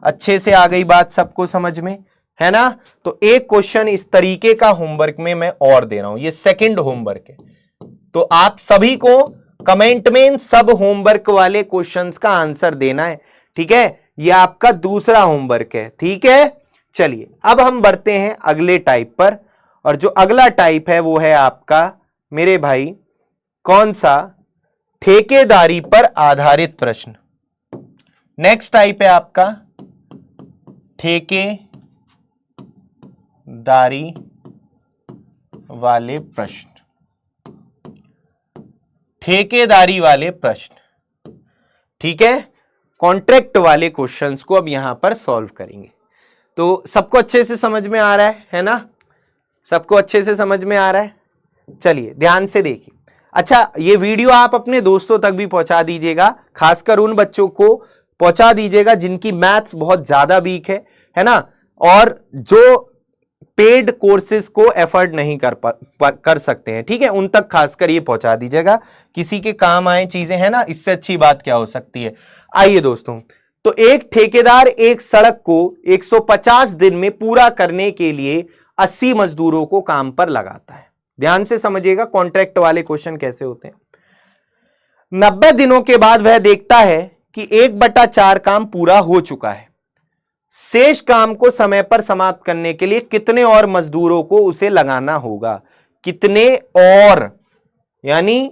अच्छे से आ गई बात सबको समझ में, है ना। तो एक क्वेश्चन इस तरीके का होमवर्क में मैं और दे रहा हूं, ये सेकंड होमवर्क है। तो आप सभी को कमेंट में इन सब होमवर्क वाले क्वेश्चंस का आंसर देना है, ठीक है। ये आपका दूसरा होमवर्क है, ठीक है। चलिए अब हम बढ़ते हैं अगले टाइप पर, और जो अगला टाइप है वो है आपका मेरे भाई कौन सा, ठेकेदारी पर आधारित प्रश्न। नेक्स्ट टाइप है आपका ठेकेदारी वाले प्रश्न, ठेकेदारी वाले प्रश्न, ठीक है। कॉन्ट्रैक्ट वाले क्वेश्चंस को अब यहां पर सॉल्व करेंगे। तो सबको अच्छे से समझ में आ रहा है ना, सबको अच्छे से समझ में आ रहा है। चलिए ध्यान से देखिए। अच्छा, ये वीडियो आप अपने दोस्तों तक भी पहुंचा दीजिएगा, खासकर उन बच्चों को पहुंचा दीजिएगा जिनकी मैथ्स बहुत ज्यादा वीक है ना, और जो पेड कोर्सेज को एफर्ड नहीं कर सकते हैं, ठीक है, उन तक खासकर ये पहुंचा दीजिएगा, किसी के काम आए चीजें, है ना, इससे अच्छी बात क्या हो सकती है। आइए दोस्तों, तो एक ठेकेदार एक सड़क को 150 दिन में पूरा करने के लिए 80 मजदूरों को काम पर लगाता है। ध्यान से समझिएगा कॉन्ट्रैक्ट वाले क्वेश्चन कैसे होते हैं। 90 दिनों के बाद वह देखता है कि 1/4 काम पूरा हो चुका है। शेष काम को समय पर समाप्त करने के लिए कितने और मजदूरों को उसे लगाना होगा, कितने और, यानी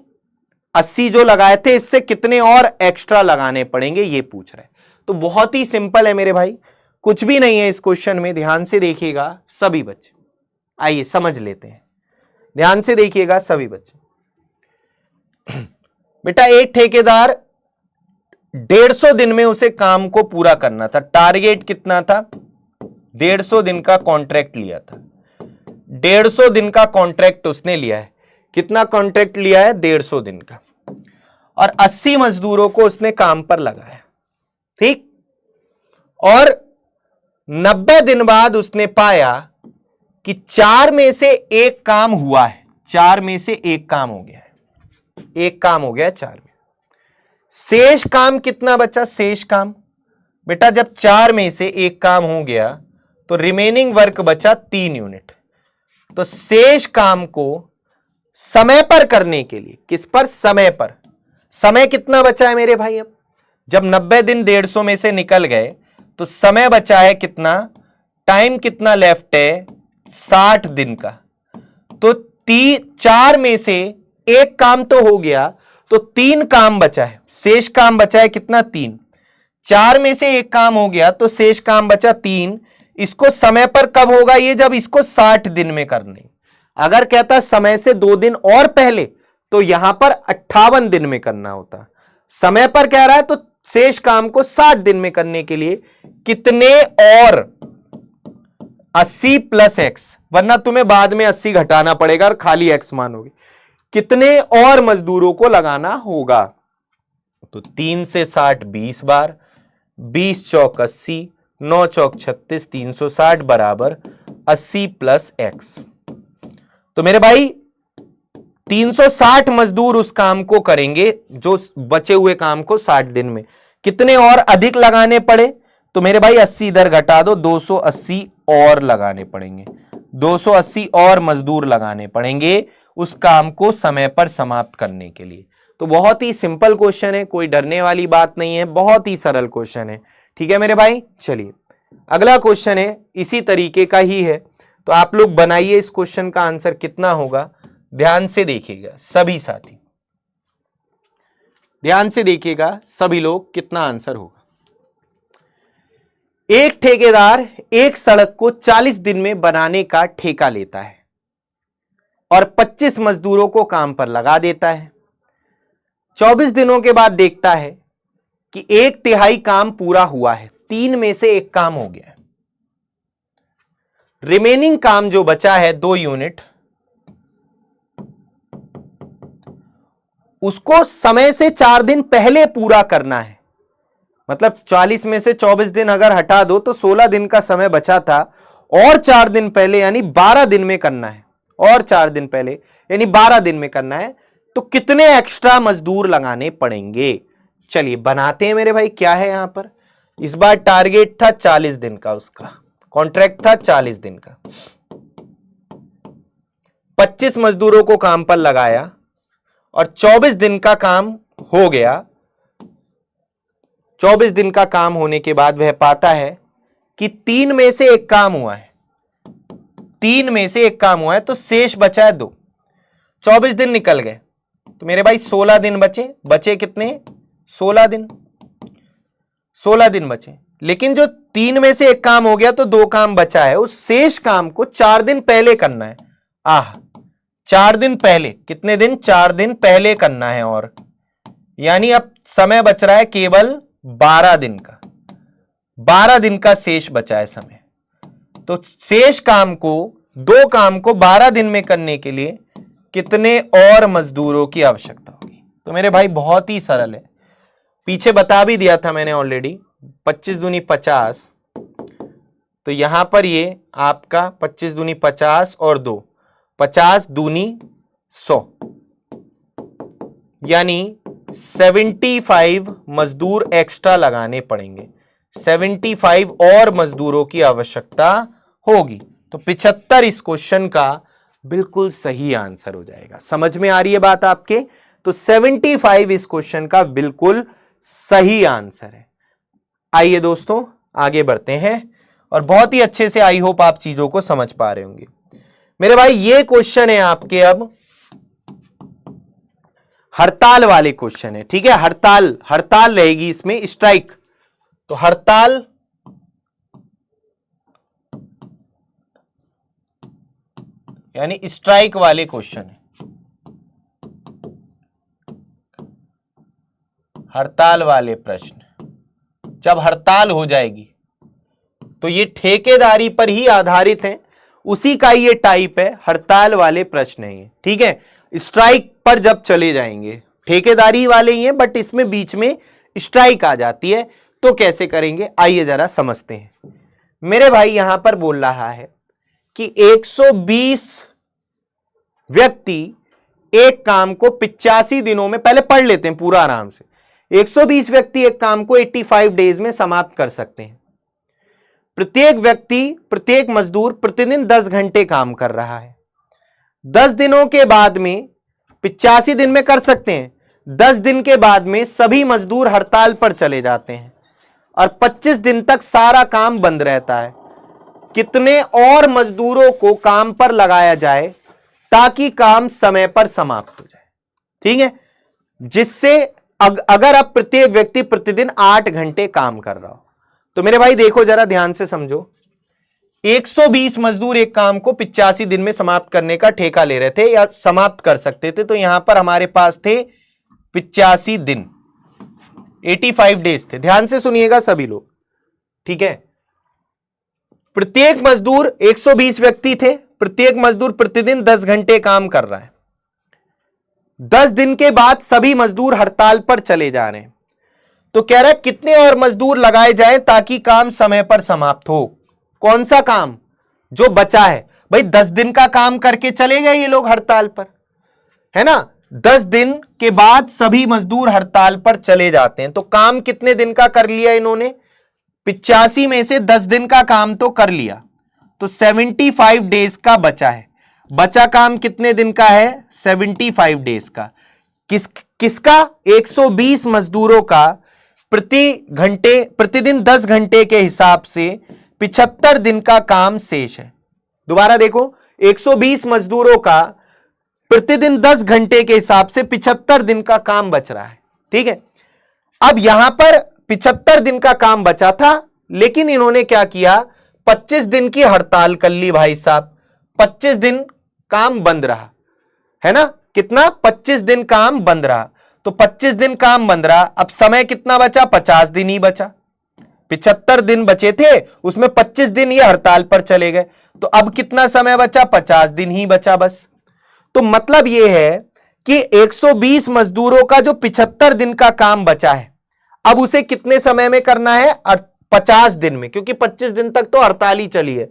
80 जो लगाए थे इससे कितने और एक्स्ट्रा लगाने पड़ेंगे, ये पूछ रहे हैं। तो बहुत ही सिंपल है मेरे भाई, कुछ भी नहीं है इस क्वेश्चन में, ध्यान से देखिएगा सभी बच्चे। आइए समझ लेते हैं, ध्यान से देखिएगा सभी बच्चे। बेटा एक ठेकेदार 150 दिन में उसे काम को पूरा करना था, टारगेट कितना था, 150 दिन का कॉन्ट्रैक्ट लिया था। 150 दिन का कॉन्ट्रैक्ट उसने लिया है। कितना कॉन्ट्रैक्ट लिया है, 150 दिन का, और 80 मजदूरों को उसने काम पर लगाया, ठीक। और 90 दिन बाद उसने पाया कि 4 में से 1 काम हुआ है, 4 में से 1 काम हो गया है, 1 काम हो गया 4 में। शेष काम कितना बचा, शेष काम बेटा जब 4 में से एक काम हो गया तो रिमेनिंग वर्क बचा 3 यूनिट। तो शेष काम को समय पर करने के लिए, किस पर? समय पर। समय कितना बचा है मेरे भाई? अब जब 90 दिन 150 में से निकल गए तो समय बचा है कितना? टाइम कितना लेफ्ट है? 60 दिन का। तो 4 में से एक काम तो हो गया, तो 3 काम बचा है। शेष काम बचा है कितना? 3। 4 में से एक काम हो गया तो शेष काम बचा 3। इसको समय पर कब होगा ये? जब इसको 60 दिन में करने। अगर कहता समय से 2 दिन और पहले तो यहां पर 58 दिन में करना होता। समय पर कह रहा है तो शेष काम को 60 दिन में करने के लिए कितने और 80 प्लस एक्स, वरना तुम्हें बाद में 80 घटाना पड़ेगा और खाली एक्स मानोगे। कितने और मजदूरों को लगाना होगा? तो 3 से 60 20 बार, 20 चौक 80, 9 चौक 36, 360 बराबर 80 प्लस एक्स। तो मेरे भाई 360 मजदूर उस काम को करेंगे, जो बचे हुए काम को 60 दिन में। कितने और अधिक लगाने पड़े? तो मेरे भाई 80 इधर घटा दो, 280 और लगाने पड़ेंगे। 280 और मजदूर लगाने पड़ेंगे उस काम को समय पर समाप्त करने के लिए। तो बहुत ही सिंपल क्वेश्चन है, कोई डरने वाली बात नहीं है, बहुत ही सरल क्वेश्चन है। ठीक है मेरे भाई, चलिए अगला क्वेश्चन है, इसी तरीके का ही है। तो आप लोग बनाइए इस क्वेश्चन का आंसर कितना होगा, ध्यान से देखिएगा सभी साथी, ध्यान से देखिएगा सभी लोग, कितना आंसर होगा। एक ठेकेदार एक सड़क को 40 दिन में बनाने का ठेका लेता है और 25 मजदूरों को काम पर लगा देता है। 24 दिनों के बाद देखता है कि 1/3 काम पूरा हुआ है, 3 में से एक काम हो गया है। रिमेनिंग काम जो बचा है 2 यूनिट, उसको समय से 4 दिन पहले पूरा करना है। मतलब 40 में से 24 दिन अगर हटा दो तो 16 दिन का समय बचा था, और 4 दिन पहले यानी 12 दिन में करना है, और 4 दिन पहले यानी 12 दिन में करना है। तो कितने एक्स्ट्रा मजदूर लगाने पड़ेंगे? चलिए बनाते हैं मेरे भाई। क्या है यहां पर? इस बार टारगेट था 40 दिन का, उसका कॉन्ट्रैक्ट था 40 दिन का। 25 मजदूरों को काम पर लगाया और 24 दिन का काम हो गया। 24 दिन का काम होने के बाद वह पाता है कि 3 में से एक काम हुआ है, 3 में से एक काम हुआ है, तो शेष बचा है 2। 24 दिन निकल गए तो मेरे भाई 16 दिन बचे। बचे कितने? 16 दिन। 16 दिन बचे, लेकिन जो 3 में से एक काम हो गया तो 2 काम बचा है, उस शेष काम को 4 दिन पहले करना है। 4 दिन पहले। कितने दिन? 4 दिन पहले करना है। और यानी अब समय बच रहा है केवल 12 दिन का। 12 दिन का शेष बचा है समय। तो शेष काम को, 2 काम को 12 दिन में करने के लिए कितने और मजदूरों की आवश्यकता होगी? तो मेरे भाई बहुत ही सरल है, पीछे बता भी दिया था मैंने ऑलरेडी। 25 दूनी 50, तो यहां पर ये आपका 25 दूनी 50 और 2, 50 दूनी 100, यानी 75 मजदूर एक्स्ट्रा लगाने पड़ेंगे। 75 और मजदूरों की आवश्यकता होगी। तो 75 इस क्वेश्चन का बिल्कुल सही आंसर हो जाएगा। समझ में आ रही है बात आपके? तो 75 इस क्वेश्चन का बिल्कुल सही आंसर है। आइए दोस्तों आगे बढ़ते हैं, और बहुत ही अच्छे से आई होप आप चीजों को समझ पा रहे होंगे। मेरे भाई ये क्वेश्चन है आपके अब हड़ताल वाले क्वेश्चन है। ठीक है, हड़ताल रहेगी इसमें, स्ट्राइक। तो हड़ताल यानी स्ट्राइक वाले क्वेश्चन है। हड़ताल वाले प्रश्न, जब हड़ताल हो जाएगी तो ये ठेकेदारी पर ही आधारित है, उसी का ये टाइप है, हड़ताल वाले प्रश्न है ये। ठीक है, स्ट्राइक पर जब चले जाएंगे, ठेकेदारी वाले ही हैं बट इसमें बीच में स्ट्राइक आ जाती है, तो कैसे करेंगे आइए जरा समझते हैं। मेरे भाई यहां पर बोल रहा है कि 120 व्यक्ति एक काम को 85 दिनों में, पहले पढ़ लेते हैं पूरा आराम से, 120 व्यक्ति एक काम को 85 डेज में समाप्त कर सकते हैं। प्रत्येक व्यक्ति, प्रत्येक मजदूर प्रतिदिन 10 घंटे काम कर रहा है। 10 दिनों के बाद में 85 दिन में कर सकते हैं। 10 दिन के बाद में सभी मजदूर हड़ताल पर चले जाते हैं और 25 दिन तक सारा काम बंद रहता है। कितने और मजदूरों को काम पर लगाया जाए ताकि काम समय पर समाप्त हो जाए? ठीक है, जिससे अगर अब प्रत्येक व्यक्ति प्रतिदिन 8 घंटे काम कर रहा हो तो मेरे भाई देखो जरा ध्यान से समझो, 120 मजदूर एक काम को 85 दिन में समाप्त करने का ठेका ले रहे थे या समाप्त कर सकते थे, तो यहां पर हमारे पास थे 85 दिन, 85 डेज थे। ध्यान से सुनिएगा सभी लोग, ठीक है। प्रत्येक मजदूर 120 व्यक्ति थे, प्रत्येक मजदूर प्रतिदिन 10 घंटे काम कर रहा है। 10 दिन के बाद सभी मजदूर हड़ताल पर चले जा रहे हैं, तो कह रहा है कितने और मजदूर लगाए जाएं ताकि काम समय पर समाप्त हो। कौन सा काम जो बचा है? भाई 10 दिन का काम करके चले गए ये लोग हड़ताल पर, है ना। 10 दिन के बाद सभी मजदूर हड़ताल पर चले जाते हैं, तो काम कितने दिन का कर लिया इन्होंने? 85 में से 10 दिन का काम तो कर लिया, तो 75 डेज का बचा है। बचा काम कितने दिन का है? 75 डेज का। किसका? 120 मजदूरों का प्रतिदिन 10 घंटे के हिसाब से 75 दिन का काम शेष है। दोबारा देखो, 120 मजदूरों का प्रतिदिन 10 घंटे के हिसाब से 75 दिन का काम बच रहा है, ठीक है। अब यहां पर 75 दिन का काम बचा था, लेकिन इन्होंने क्या किया? 25 दिन की हड़ताल कर ली भाई साहब। 25 दिन काम बंद रहा, है ना। कितना? 25 दिन काम बंद रहा, तो 25 दिन काम बंद रहा। अब समय कितना बचा? 50 दिन ही बचा। 75 दिन बचे थे, उसमें 25 दिन ये हड़ताल पर चले गए, तो अब कितना समय बचा? 50 दिन ही बचा बस। तो मतलब ये है कि 120 मजदूरों का जो 75 दिन का काम बचा है, अब उसे कितने समय में करना है? 50 दिन में, क्योंकि 25 दिन तक तो हड़ताल ही चली है।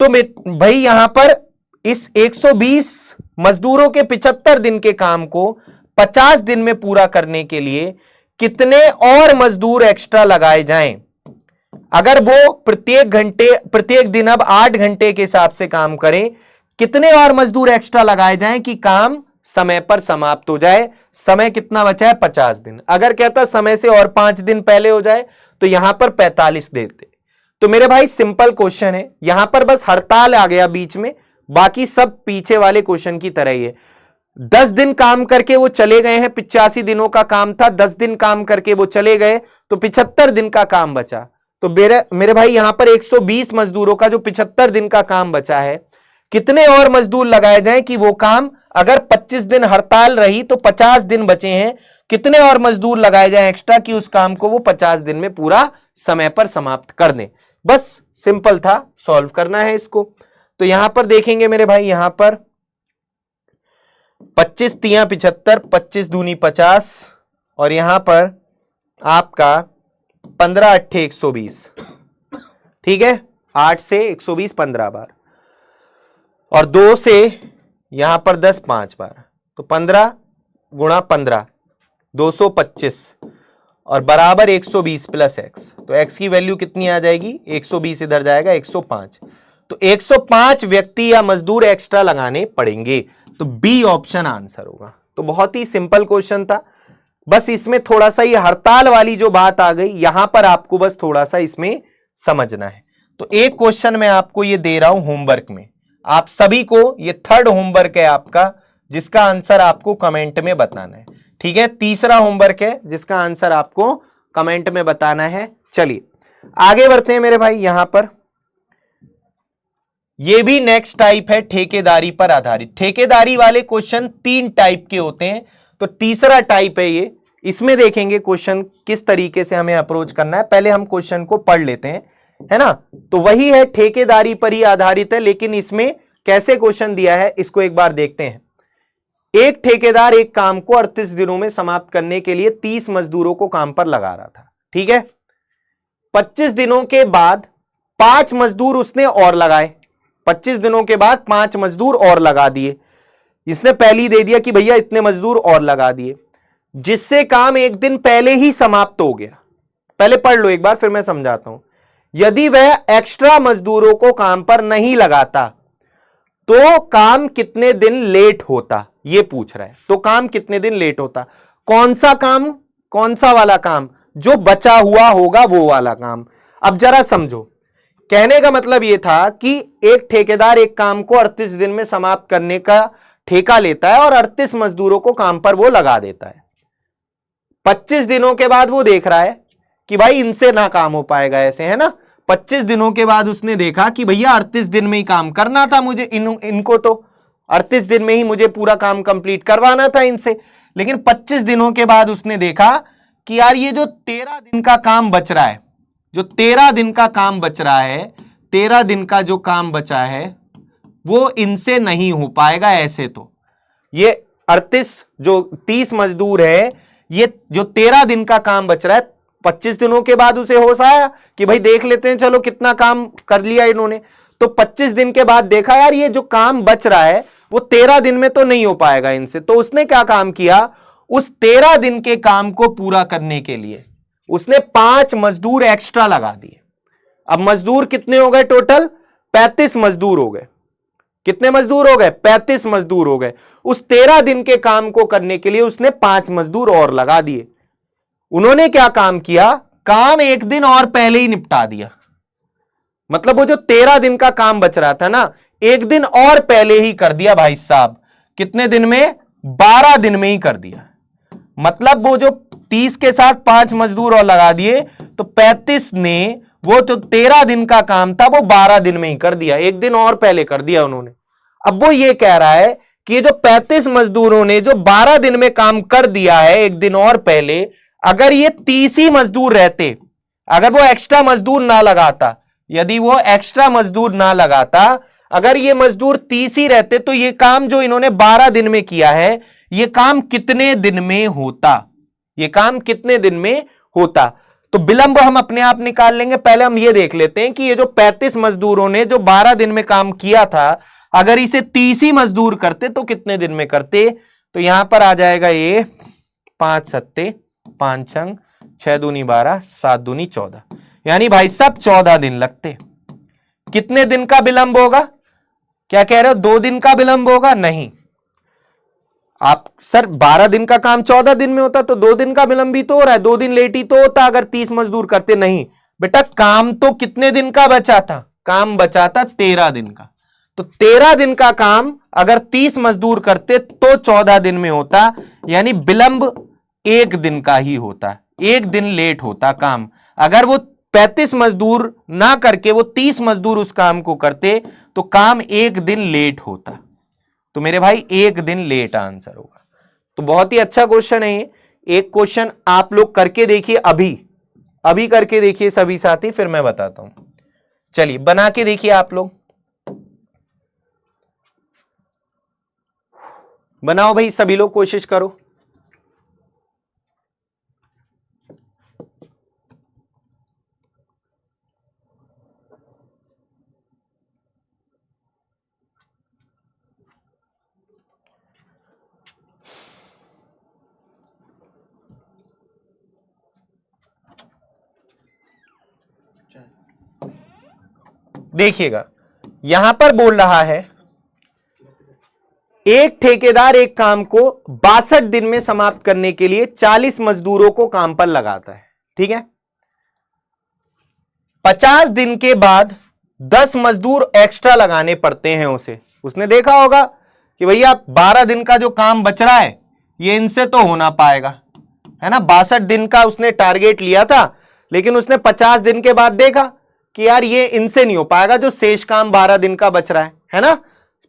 तो भाई यहां पर इस 120 मजदूरों के 75 दिन के काम को 50 दिन में पूरा करने के लिए कितने और मजदूर एक्स्ट्रा लगाए जाएं? अगर वो प्रत्येक दिन अब 8 घंटे के हिसाब से काम करें, कितने और मजदूर एक्स्ट्रा लगाए जाएं कि काम समय पर समाप्त हो जाए? समय कितना बचा है? 50 दिन। अगर कहता समय से और 5 दिन पहले हो जाए तो यहां पर 45 देते। तो मेरे भाई सिंपल क्वेश्चन है, यहां पर बस हड़ताल आ गया बीच में, बाकी सब पीछे वाले क्वेश्चन की तरह ही है। 10 दिन काम करके वो चले गए हैं, 85 दिनों का काम था, 10 दिन काम करके वो चले गए, तो 75 दिन का काम बचा। तो मेरे भाई यहां पर 120 मजदूरों का जो 75 दिन का काम बचा है, कितने और मजदूर लगाए जाएं कि वो काम, अगर 25 दिन हड़ताल रही तो 50 दिन बचे हैं, कितने और मजदूर लगाए जाएं एक्स्ट्रा कि उस काम को वो 50 दिन में पूरा समय पर समाप्त कर दें। बस सिंपल था, सॉल्व करना है इसको। तो यहां पर देखेंगे मेरे भाई, यहां पर 25 तिया 75, 25 दूनी 50, और यहां पर आपका 15 अट्ठे 120, ठीक है। 8 से 120 15 बार, और 2 से यहां पर 10 5 बार, तो 15 गुणा 15 225, और बराबर 120 प्लस एक्स। तो एक्स की वैल्यू कितनी आ जाएगी? 120 इधर जाएगा 105। तो 105 व्यक्ति या मजदूर एक्स्ट्रा लगाने पड़ेंगे, तो बी ऑप्शन आंसर होगा। तो बहुत ही सिंपल क्वेश्चन था, बस इसमें थोड़ा सा ये हड़ताल वाली जो बात आ गई, यहां पर आपको बस थोड़ा सा इसमें समझना है। तो एक क्वेश्चन मैं आपको ये दे रहा हूं होमवर्क में, आप सभी को ये 3rd होमवर्क है आपका, जिसका आंसर आपको कमेंट में बताना है, ठीक है। तीसरा होमवर्क है जिसका आंसर आपको कमेंट में बताना है। चलिए आगे बढ़ते हैं मेरे भाई। यहां पर ये भी नेक्स्ट टाइप है ठेकेदारी पर आधारित। ठेकेदारी वाले क्वेश्चन 3 टाइप के होते हैं, तो तीसरा टाइप है ये। इसमें देखेंगे क्वेश्चन किस तरीके से हमें अप्रोच करना है। पहले हम क्वेश्चन को पढ़ लेते हैं, है ना। तो वही है, ठेकेदारी पर ही आधारित है, लेकिन इसमें कैसे क्वेश्चन दिया है इसको एक बार देखते हैं। एक ठेकेदार एक काम को 38 दिनों में समाप्त करने के लिए 30 मजदूरों को काम पर लगा रहा था, ठीक है। 25 दिनों के बाद 5 मजदूर उसने और लगाए। 25 दिनों के बाद 5 मजदूर और लगा दिए। इसने पहले ही दे दिया कि भैया इतने मजदूर और लगा दिए। जिससे काम एक दिन पहले ही समाप्त हो गया। पहले पढ़ लो एक बार, फिर मैं समझाता हूं। यदि वह एक्स्ट्रा मजदूरों को काम पर नहीं लगाता तो काम कितने दिन लेट होता, यह पूछ रहा है। तो काम कितने दिन लेट होता, कौन सा काम, कौन सा वाला काम, जो बचा हुआ होगा वो वाला काम। अब जरा समझो, कहने का मतलब यह था कि एक ठेकेदार एक काम को 38 दिन में समाप्त करने का ठेका लेता है और 38 मजदूरों को काम पर वो लगा देता है। 25 दिनों के बाद वो देख रहा है कि भाई इनसे ना काम हो पाएगा ऐसे, है ना। 25 दिनों के बाद उसने देखा कि भैया 38 दिन में ही काम करना था मुझे, इनको तो 38 दिन में ही मुझे पूरा काम कंप्लीट करवाना था इनसे। लेकिन 25 दिनों के बाद उसने देखा कि यार ये जो 13 दिन का काम बच रहा है, जो 13 दिन का काम बच रहा है, 13 दिन का जो काम बचा है वो इनसे नहीं हो पाएगा ऐसे। तो ये 38 जो 30 मजदूर है, ये जो 13 दिन का काम बच रहा है, 25 दिनों के बाद उसे होश आया कि भाई देख लेते हैं चलो कितना काम कर लिया इन्होंने। तो 25 दिन के बाद देखा यार ये जो काम बच रहा है वो 13 दिन में तो नहीं हो पाएगा इनसे। तो उसने क्या काम किया, उस 13 दिन के काम को पूरा करने के लिए उसने 5 मजदूर एक्स्ट्रा लगा दिए। अब मजदूर कितने हो गए टोटल, 35 मजदूर हो गए। कितने मजदूर हो गए, 35 मजदूर हो गए। उस 13 दिन के काम को करने के लिए उसने 5 मजदूर और लगा दिए। उन्होंने क्या काम किया, काम एक दिन और पहले ही निपटा दिया। मतलब वो जो 13 दिन का काम बच रहा था ना, एक दिन और पहले ही कर दिया भाई साहब। कितने दिन में, 12 दिन में ही कर दिया। मतलब वो जो 30 के साथ 5 मजदूर और लगा दिए तो 35 ने वो जो 13 दिन का काम था वो 12 दिन में ही कर दिया, एक दिन और पहले कर दिया उन्होंने। अब वो ये कह रहा है कि ये जो 35 मजदूरों ने जो 12 दिन में काम कर दिया है एक दिन और पहले, अगर ये 30 ही मजदूर रहते, अगर वो एक्स्ट्रा मजदूर ना लगाता, यदि वो एक्स्ट्रा मजदूर ना लगाता, अगर ये मजदूर 30 ही रहते तो ये काम जो इन्होंने 12 दिन में किया है, ये काम कितने दिन में होता, ये काम कितने दिन में होता। तो विलंब हम अपने आप निकाल लेंगे। पहले हम ये देख लेते हैं कि ये जो 35 मजदूरों ने जो 12 दिन में काम किया था, अगर इसे 30 ही मजदूर करते तो कितने दिन में करते। तो यहां पर आ जाएगा ये 5 सत्ते 5 छंग 6 दूनी 12 7 दूनी 14, यानी भाई साहब 14 दिन लगते। कितने दिन का विलंब होगा, क्या कह रहे हो, 2 दिन का विलंब होगा, नहीं। आप सर 12 दिन का काम 14 दिन में होता तो 2 दिन का विलंब भी तो हो रहा है, 2 दिन लेट ही तो होता अगर 30 मजदूर करते। नहीं बेटा, काम तो कितने दिन का बचा था, काम बचा था 13 दिन का। तो 13 दिन का काम अगर 30 मजदूर करते तो 14 दिन में होता, यानी विलंब 1 दिन का ही होता, 1 दिन लेट होता काम। अगर वो 35 मजदूर ना करके वो 30 मजदूर उस काम को करते तो काम 1 दिन लेट होता। तो मेरे भाई 1 दिन लेट आंसर होगा। तो बहुत ही अच्छा क्वेश्चन है ये। एक क्वेश्चन आप लोग करके देखिए, अभी करके देखिए सभी साथी, फिर मैं बताता हूं। चलिए बना के देखिए आप लोग, बनाओ भाई सभी लोग, कोशिश करो। देखिएगा यहां पर बोल रहा है एक ठेकेदार एक काम को 62 दिन में समाप्त करने के लिए 40 मजदूरों को काम पर लगाता है, ठीक है। 50 दिन के बाद 10 मजदूर एक्स्ट्रा लगाने पड़ते हैं उसे। उसने देखा होगा कि भैया 12 दिन का जो काम बच रहा है ये इनसे तो हो ना पाएगा, है ना। 62 दिन का उसने टारगेट लिया था, लेकिन उसने 50 दिन के बाद देखा कि यार ये इनसे नहीं हो पाएगा, जो शेष काम 12 दिन का बच रहा है ना।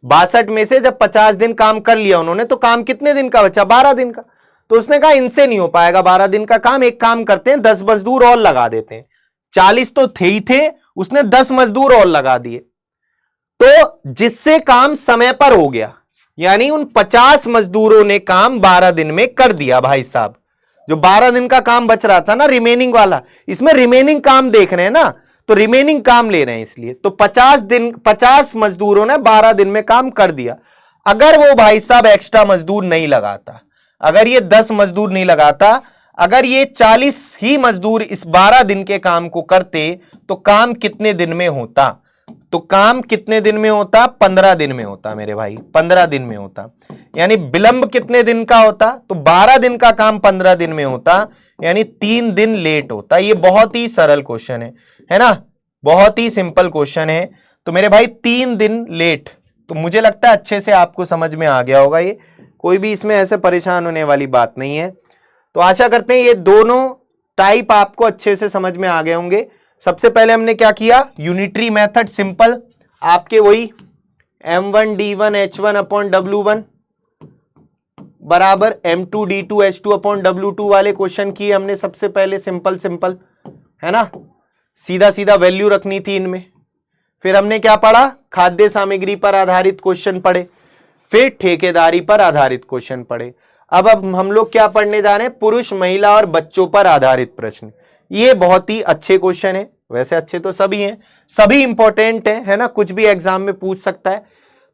62 में से जब 50 दिन काम कर लिया उन्होंने तो काम कितने दिन का बचा, 12 दिन का। तो उसने कहा इनसे नहीं हो पाएगा 12 दिन का काम, एक काम करते हैं 10 मजदूर और लगा देते हैं। 40 तो थे ही थे, उसने 10 मजदूर और लगा दिए, तो जिससे काम समय पर हो गया, यानी उन 50 मजदूरों ने काम 12 दिन में कर दिया भाई साहब। जो 12 दिन का काम बच रहा था ना, रिमेनिंग वाला, इसमें रिमेनिंग काम देख रहे हैं ना, तो रिमेनिंग काम ले रहे हैं इसलिए। तो 50 मजदूरों ने 12 दिन में काम कर दिया। अगर वो भाई साहब एक्स्ट्रा मजदूर नहीं लगाता, अगर ये 10 मजदूर नहीं लगाता, अगर ये 40 ही मजदूर इस 12 दिन के काम को करते तो काम कितने दिन में होता? तो काम कितने दिन में होता? 15 दिन में होता मेरे भाई, 15 दिन में होता। यानी विलंब कितने दिन का होता? तो 12 दिन का काम 15 दिन में होता, यानी 3 दिन लेट होता। ये बहुत ही सरल क्वेश्चन है ना, बहुत ही सिंपल क्वेश्चन है। तो मेरे भाई 3 दिन लेट, तो मुझे लगता है अच्छे से आपको समझ में आ गया होगा, ये कोई भी इसमें ऐसे परेशान होने वाली बात नहीं है। तो आशा करते हैं ये दोनों टाइप आपको अच्छे से समझ में आ गए होंगे। सबसे पहले हमने क्या किया? यूनिटरी मेथड सिंपल, आपके वही m1 d1 h1 upon w1 बराबर m2 d2 h2 upon w2 वाले क्वेश्चन किए हमने सबसे पहले, सिंपल सिंपल है ना, सीधा सीधा वैल्यू रखनी थी इनमें। फिर हमने क्या पढ़ा? खाद्य सामग्री पर आधारित क्वेश्चन पढ़े, फिर ठेकेदारी पर आधारित क्वेश्चन पढ़े। अब हम लोग क्या पढ़ने जा रहे हैं? पुरुष, महिला और बच्चों पर आधारित प्रश्न। ये बहुत ही अच्छे क्वेश्चन है, वैसे अच्छे तो सभी हैं, सभी इंपॉर्टेंट है ना, कुछ भी एग्जाम में पूछ सकता है।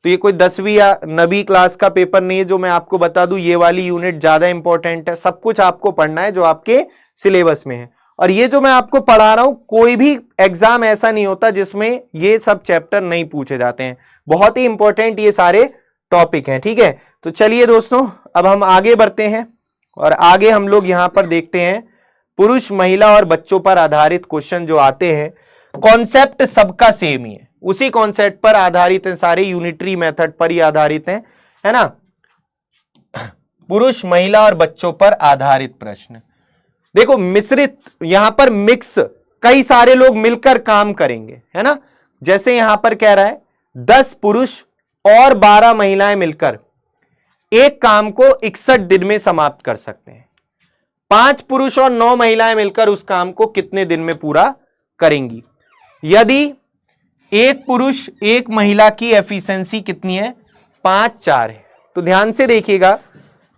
तो ये कोई 10वीं या 9वीं क्लास का पेपर नहीं है जो मैं आपको बता दूं ये वाली यूनिट ज्यादा इंपॉर्टेंट है। सब कुछ आपको पढ़ना है जो आपके सिलेबस में है। और ये जो मैं आपको पढ़ा रहा हूं, कोई भी एग्जाम ऐसा नहीं होता जिसमें ये सब चैप्टर नहीं पूछे जाते हैं। बहुत ही इंपॉर्टेंट ये सारे टॉपिक हैं, ठीक है। तो चलिए दोस्तों, अब हम आगे बढ़ते हैं और आगे हम लोग यहां पर देखते हैं पुरुष, महिला और बच्चों पर आधारित क्वेश्चन जो आते हैं। कॉन्सेप्ट सबका सेम ही है, उसी कॉन्सेप्ट पर आधारित हैं, सारे यूनिटरी मेथड पर ही आधारित हैं, है ना। पुरुष, महिला और बच्चों पर आधारित प्रश्न। देखो मिश्रित, यहां पर मिक्स, कई सारे लोग मिलकर काम करेंगे, है ना। जैसे यहां पर कह रहा है 10 पुरुष और 12 महिलाएं मिलकर एक काम को 61 दिन में समाप्त कर सकते हैं। 5 पुरुष और 9 महिलाएं मिलकर उस काम को कितने दिन में पूरा करेंगी? यदि एक पुरुष एक महिला की एफिशिएंसी कितनी है? 5-4 है। तो ध्यान से देखिएगा,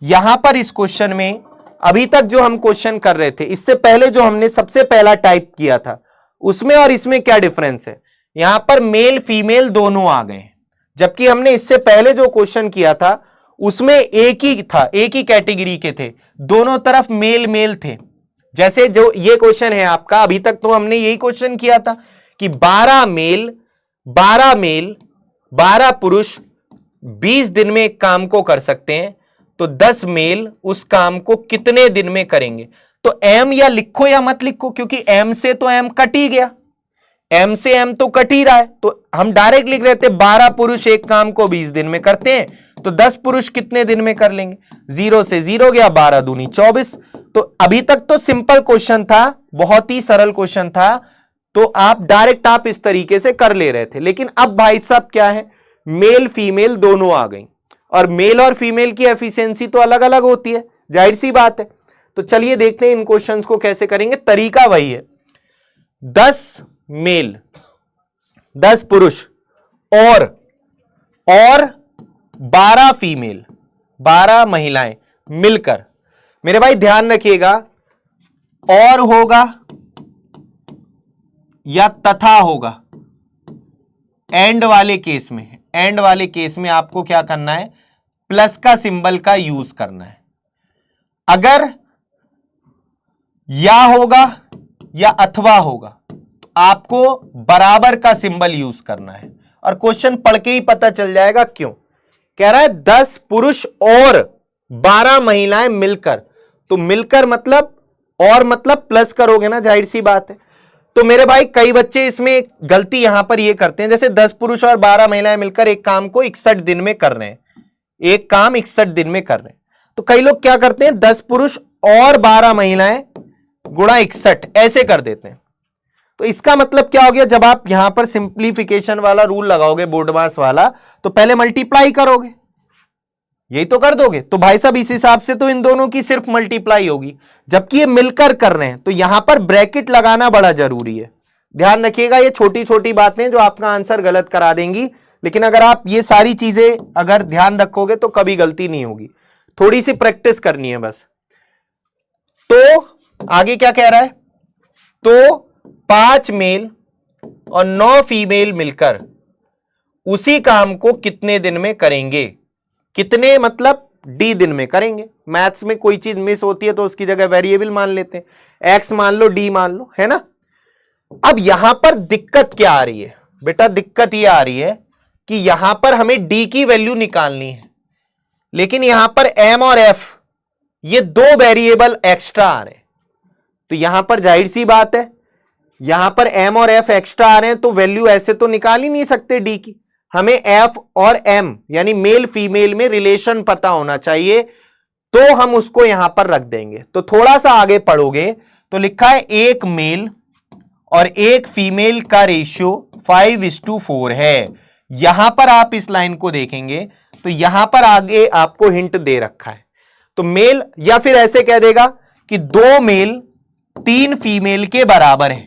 यहां पर इस क्वेश्चन में अभी तक जो हम क्वेश्चन कर रहे थे, इससे पहले जो हमने सबसे पहला टाइप किया था, उसमें और इसमें क्या डिफरेंस है? यहां पर मेल फीमेल दोनों आ गए, जबकि हमने इससे पहले जो क्वेश्चन किया था उसमें एक ही था, एक ही कैटेगरी के थे, दोनों तरफ मेल मेल थे। जैसे जो ये क्वेश्चन है आपका, अभी तक तो हमने यही क्वेश्चन किया था कि 12 मेल 12 पुरुष 20 दिन में एक काम को कर सकते हैं, तो 10 मेल उस काम को कितने दिन में करेंगे? तो एम या लिखो या मत लिखो, क्योंकि एम से तो एम कट ही गया, एम से एम तो कट ही रहा है, तो हम डायरेक्ट लिख रहे थे 12 पुरुष एक काम को 20 दिन में करते हैं, तो 10 पुरुष कितने दिन में कर लेंगे? 0 से 0 गया, 12 दूनी 24। तो अभी तक तो सिंपल क्वेश्चन था, बहुत ही सरल क्वेश्चन था, तो आप डायरेक्ट इस तरीके से कर ले रहे थे। लेकिन अब भाई साहब क्या है, मेल फीमेल दोनों आ गई, और मेल और फीमेल की एफिशिएंसी तो अलग अलग होती है, जाहिर सी बात है। तो चलिए देखते हैं इन क्वेश्चंस को कैसे करेंगे। तरीका वही है, 10 मेल 10 पुरुष और 12 फीमेल 12 महिलाएं मिलकर, मेरे भाई ध्यान रखिएगा, और होगा या तथा होगा, एंड वाले केस में, एंड वाले केस में आपको क्या करना है? प्लस का सिंबल का यूज करना है। अगर या होगा या अथवा होगा तो आपको बराबर का सिंबल यूज करना है, और क्वेश्चन पढ़ के ही पता चल जाएगा क्यों। कह रहा है 10 पुरुष और 12 महिलाएं मिलकर, तो मिलकर मतलब, और मतलब प्लस करोगे ना, जाहिर सी बात है। तो मेरे भाई कई बच्चे इसमें गलती यहां पर ये करते हैं, जैसे 10 पुरुष और 12 महिलाएं मिलकर एक काम को 61 दिन में कर रहे हैं, एक काम 61 दिन में कर रहे हैं, तो कई लोग क्या करते हैं 10 पुरुष और 12 महिलाएं गुणा 61 ऐसे कर देते हैं। तो इसका मतलब क्या हो गया, जब आप यहां पर सिंप्लीफिकेशन वाला रूल लगाओगे, बोर्ड मास वाला, तो पहले मल्टीप्लाई करोगे, यही तो कर दोगे। तो भाई साहब इस हिसाब से तो इन दोनों की सिर्फ मल्टीप्लाई होगी, जबकि ये मिलकर कर रहे हैं, तो यहां पर ब्रैकेट लगाना बड़ा जरूरी है। ध्यान रखिएगा, ये छोटी छोटी बातें जो आपका आंसर गलत करा देंगी, लेकिन अगर आप ये सारी चीजें अगर ध्यान रखोगे तो कभी गलती नहीं होगी, थोड़ी सी प्रैक्टिस करनी है बस। तो आगे क्या कह रहा है, तो 5 मेल और 9 फीमेल मिलकर उसी काम को कितने दिन में करेंगे? कितने मतलब डी दिन में करेंगे। मैथ्स में कोई चीज मिस होती है तो उसकी जगह वेरिएबल मान लेते हैं, एक्स मान लो, डी मान लो, है ना। अब यहां पर दिक्कत क्या आ रही है बेटा, दिक्कत ये आ रही है कि यहां पर हमें डी की वैल्यू निकालनी है, लेकिन यहां पर एम और एफ ये दो वेरिएबल एक्स्ट्रा आ रहे हैं। तो यहां पर जाहिर सी बात है, यहां पर एम और एफ एक्स्ट्रा आ रहे हैं तो वैल्यू ऐसे तो निकाल ही नहीं सकते डी की। हमें एफ और एम यानी मेल फीमेल में रिलेशन पता होना चाहिए, तो हम उसको यहां पर रख देंगे। तो थोड़ा सा आगे पढ़ोगे तो लिखा है एक मेल और एक फीमेल का रेशियो 5:4 है। यहां पर आप इस लाइन को देखेंगे तो यहां पर आगे आपको हिंट दे रखा है। तो मेल, या फिर ऐसे कह देगा कि 2 मेल 3 फीमेल के बराबर है।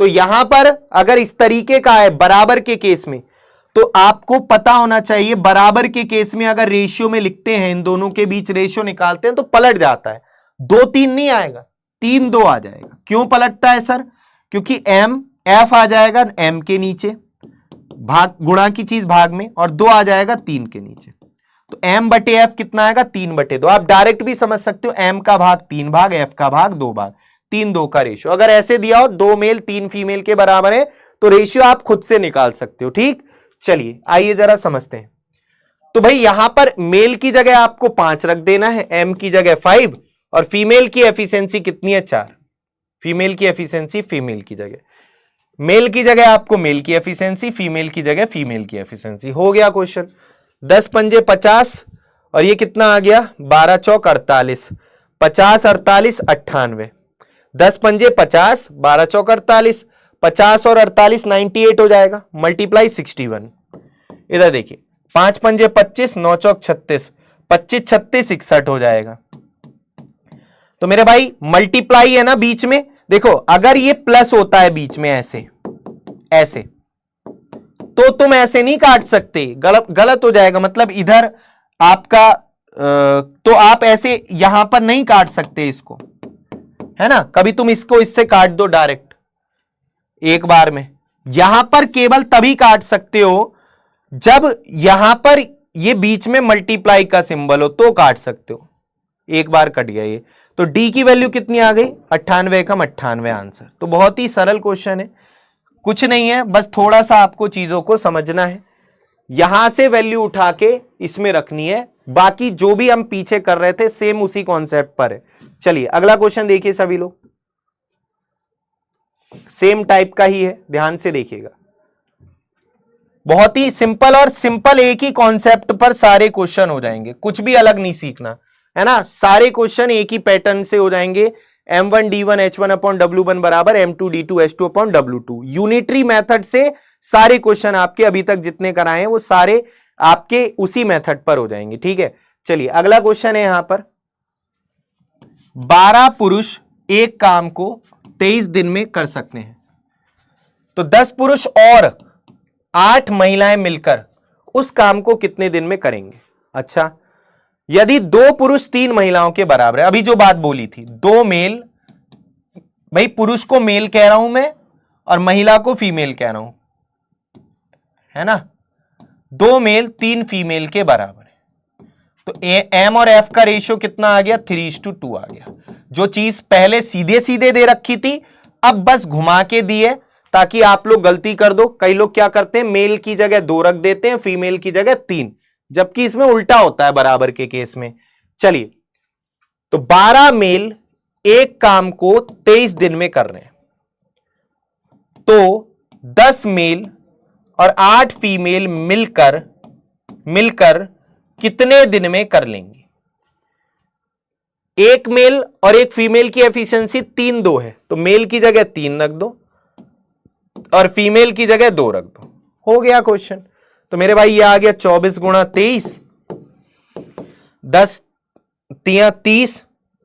तो यहां पर अगर इस तरीके का है बराबर के केस में, तो आपको पता होना चाहिए बराबर के केस में अगर रेशियो में लिखते हैं, इन दोनों के बीच रेशियो निकालते हैं तो पलट जाता है, 2-3 नहीं आएगा, 3-2 आ जाएगा। क्यों पलटता है सर? क्योंकि एम एफ आ जाएगा एम के नीचे, भाग गुणा की चीज भाग में, और 2 आ जाएगा 3 के नीचे। तो m बटे एफ कितना आएगा? 3/2। आप डायरेक्ट भी समझ सकते हो, m का भाग 3 भाग, f का भाग 2 भाग, 3-2 का रेशियो। अगर ऐसे दिया हो 2 मेल 3 फीमेल के बराबर है तो रेशियो आप खुद से निकाल सकते हो। ठीक, चलिए आइए जरा समझते हैं। तो भाई यहां पर मेल की जगह आपको 5 रख देना है, m की जगह 5, और फीमेल की एफिशिएंसी कितनी है? 4। फीमेल की एफिशिएंसी फीमेल की जगह, मेल की जगह आपको मेल की एफिशिएंसी, फीमेल की जगह फीमेल की एफिशिएंसी। हो गया क्वेश्चन। 10 पंजे 50, और ये कितना आ गया? 12 चौक 48, 50 48 98। 10 पंजे 50, 12 चौक 48, 50 और 48 98 हो जाएगा, मल्टीप्लाई 61। इधर देखिए, 5 पंजे 25, 9 चौक 36, 25 36 61 हो जाएगा। तो मेरे भाई मल्टीप्लाई है ना बीच में, देखो अगर ये प्लस होता है बीच में ऐसे ऐसे, तो तुम ऐसे नहीं काट सकते, गलत हो जाएगा। मतलब इधर आपका तो आप ऐसे यहां पर नहीं काट सकते इसको, है ना। कभी तुम इसको इससे काट दो डायरेक्ट एक बार में, यहां पर केवल तभी काट सकते हो जब यहां पर ये बीच में मल्टीप्लाई का सिंबल हो, तो काट सकते हो। एक बार कट गया ये, तो डी की वैल्यू कितनी आ गई? 98 कम 98 आंसर। तो बहुत ही सरल क्वेश्चन है, कुछ नहीं है, बस थोड़ा सा आपको चीजों को समझना है। यहां से वैल्यू उठा के इसमें रखनी है, बाकी जो भी हम पीछे कर रहे थे सेम उसी कॉन्सेप्ट पर है। चलिए अगला क्वेश्चन देखिए सभी लोग, सेम टाइप का ही है, ध्यान से देखिएगा। बहुत ही सिंपल, और सिंपल एक ही कॉन्सेप्ट पर सारे क्वेश्चन हो जाएंगे, कुछ भी अलग नहीं सीखना, है ना। सारे क्वेश्चन एक ही पैटर्न से हो जाएंगे। m1 d1 h1 upon w1 बराबर m2 d2 h2 upon w2। Unitary method से सारे क्वेश्चन आपके अभी तक जितने कराए हैं वो सारे आपके उसी मेथड पर हो जाएंगे। ठीक है, चलिए अगला क्वेश्चन है यहां पर, 12 पुरुष एक काम को 23 दिन में कर सकते हैं, तो 10 पुरुष और 8 महिलाएं मिलकर उस काम को कितने दिन में करेंगे? अच्छा, यदि 2 पुरुष 3 महिलाओं के बराबर है, अभी जो बात बोली थी, 2 मेल, भाई पुरुष को मेल कह रहा हूं मैं और महिला को फीमेल कह रहा हूं, है ना। 2 मेल 3 फीमेल के बराबर है, तो एम और एफ का रेशियो कितना आ गया? 3:2 आ गया। जो चीज पहले सीधे सीधे दे रखी थी अब बस घुमा के दी है, ताकि आप लोग गलती कर दो। कई लोग क्या करते हैं, मेल की जगह 2 रख देते हैं, फीमेल की जगह 3, जबकि इसमें उल्टा होता है बराबर के केस में। चलिए, तो 12 मेल एक काम को 23 दिन में कर रहे हैं, तो 10 मेल और 8 फीमेल मिलकर कितने दिन में कर लेंगे? एक मेल और एक फीमेल की एफिशिएंसी 3-2 है, तो मेल की जगह 3 रख दो और फीमेल की जगह 2 रख दो, हो गया क्वेश्चन। तो मेरे भाई ये आ गया 24 गुणा 23, 10 तिया 30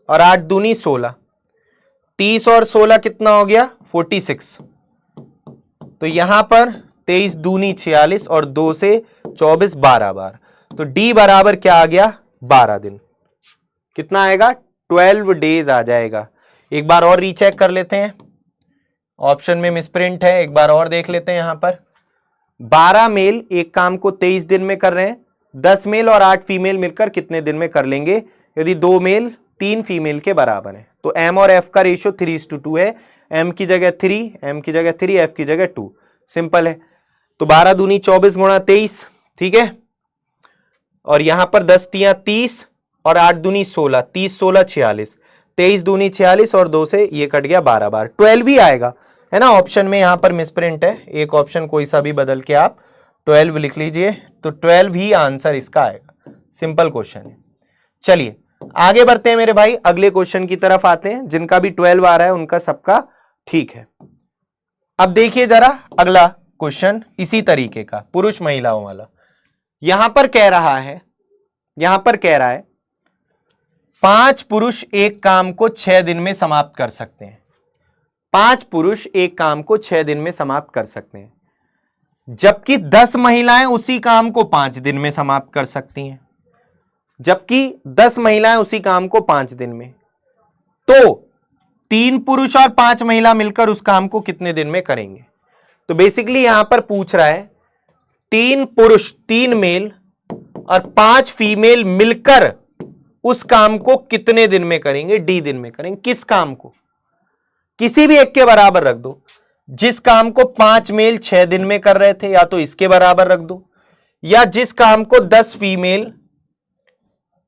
और 8 दूनी 16, 30 और 16 कितना हो गया? 46। तो यहां पर 23 दूनी 46 और 2 से 24 12 बार, तो डी बराबर क्या आ गया? 12 दिन। कितना आएगा? 12 डेज आ जाएगा। एक बार और रीचेक कर लेते हैं, ऑप्शन में मिसप्रिंट है, एक बार और देख लेते हैं। यहां पर 12 मेल एक काम को 23 दिन में कर रहे हैं, 10 मेल और 8 फीमेल मिलकर कितने दिन में कर लेंगे यदि 2 मेल 3 फीमेल के बराबर है? तो m और f का रेशियो 3:2 है। m की जगह 3, m की जगह 3, f की जगह 2। सिंपल है। तो 12 दूनी 24 गुणा 23, ठीक है। और यहां पर 10 तियां 30 और 8 दूनी 16, 30 16 46, 23 दूनी 46 और 2 से ये कट गया 12 बार, 12 ही आएगा, है ना। ऑप्शन में यहां पर मिसप्रिंट है, एक ऑप्शन कोई सा भी बदल के आप 12 लिख लीजिए, तो 12 ही आंसर इसका आएगा। सिंपल क्वेश्चन है। चलिए आगे बढ़ते हैं मेरे भाई, अगले क्वेश्चन की तरफ आते हैं। जिनका भी 12 आ रहा है उनका सबका ठीक है। अब देखिए जरा अगला क्वेश्चन इसी तरीके का, पुरुष महिलाओं वाला। यहां पर कह रहा है 5 पुरुष एक काम को 6 दिन में समाप्त कर सकते हैं। 5 पुरुष एक काम को 6 दिन में समाप्त कर सकते हैं, जबकि 10 महिलाएं उसी काम को 5 दिन में समाप्त कर सकती हैं। जबकि 10 महिलाएं उसी काम को 5 दिन में, तो 3 पुरुष और 5 महिला मिलकर उस काम को कितने दिन में करेंगे? तो बेसिकली यहां पर पूछ रहा है 3 पुरुष 3 मेल और 5 फीमेल मिलकर उस काम को कितने दिन में करेंगे? डी दिन में करेंगे। किस काम को? किसी भी एक के बराबर रख दो। जिस काम को 5 मेल 6 दिन में कर रहे थे, या तो इसके बराबर रख दो, या जिस काम को 10 फीमेल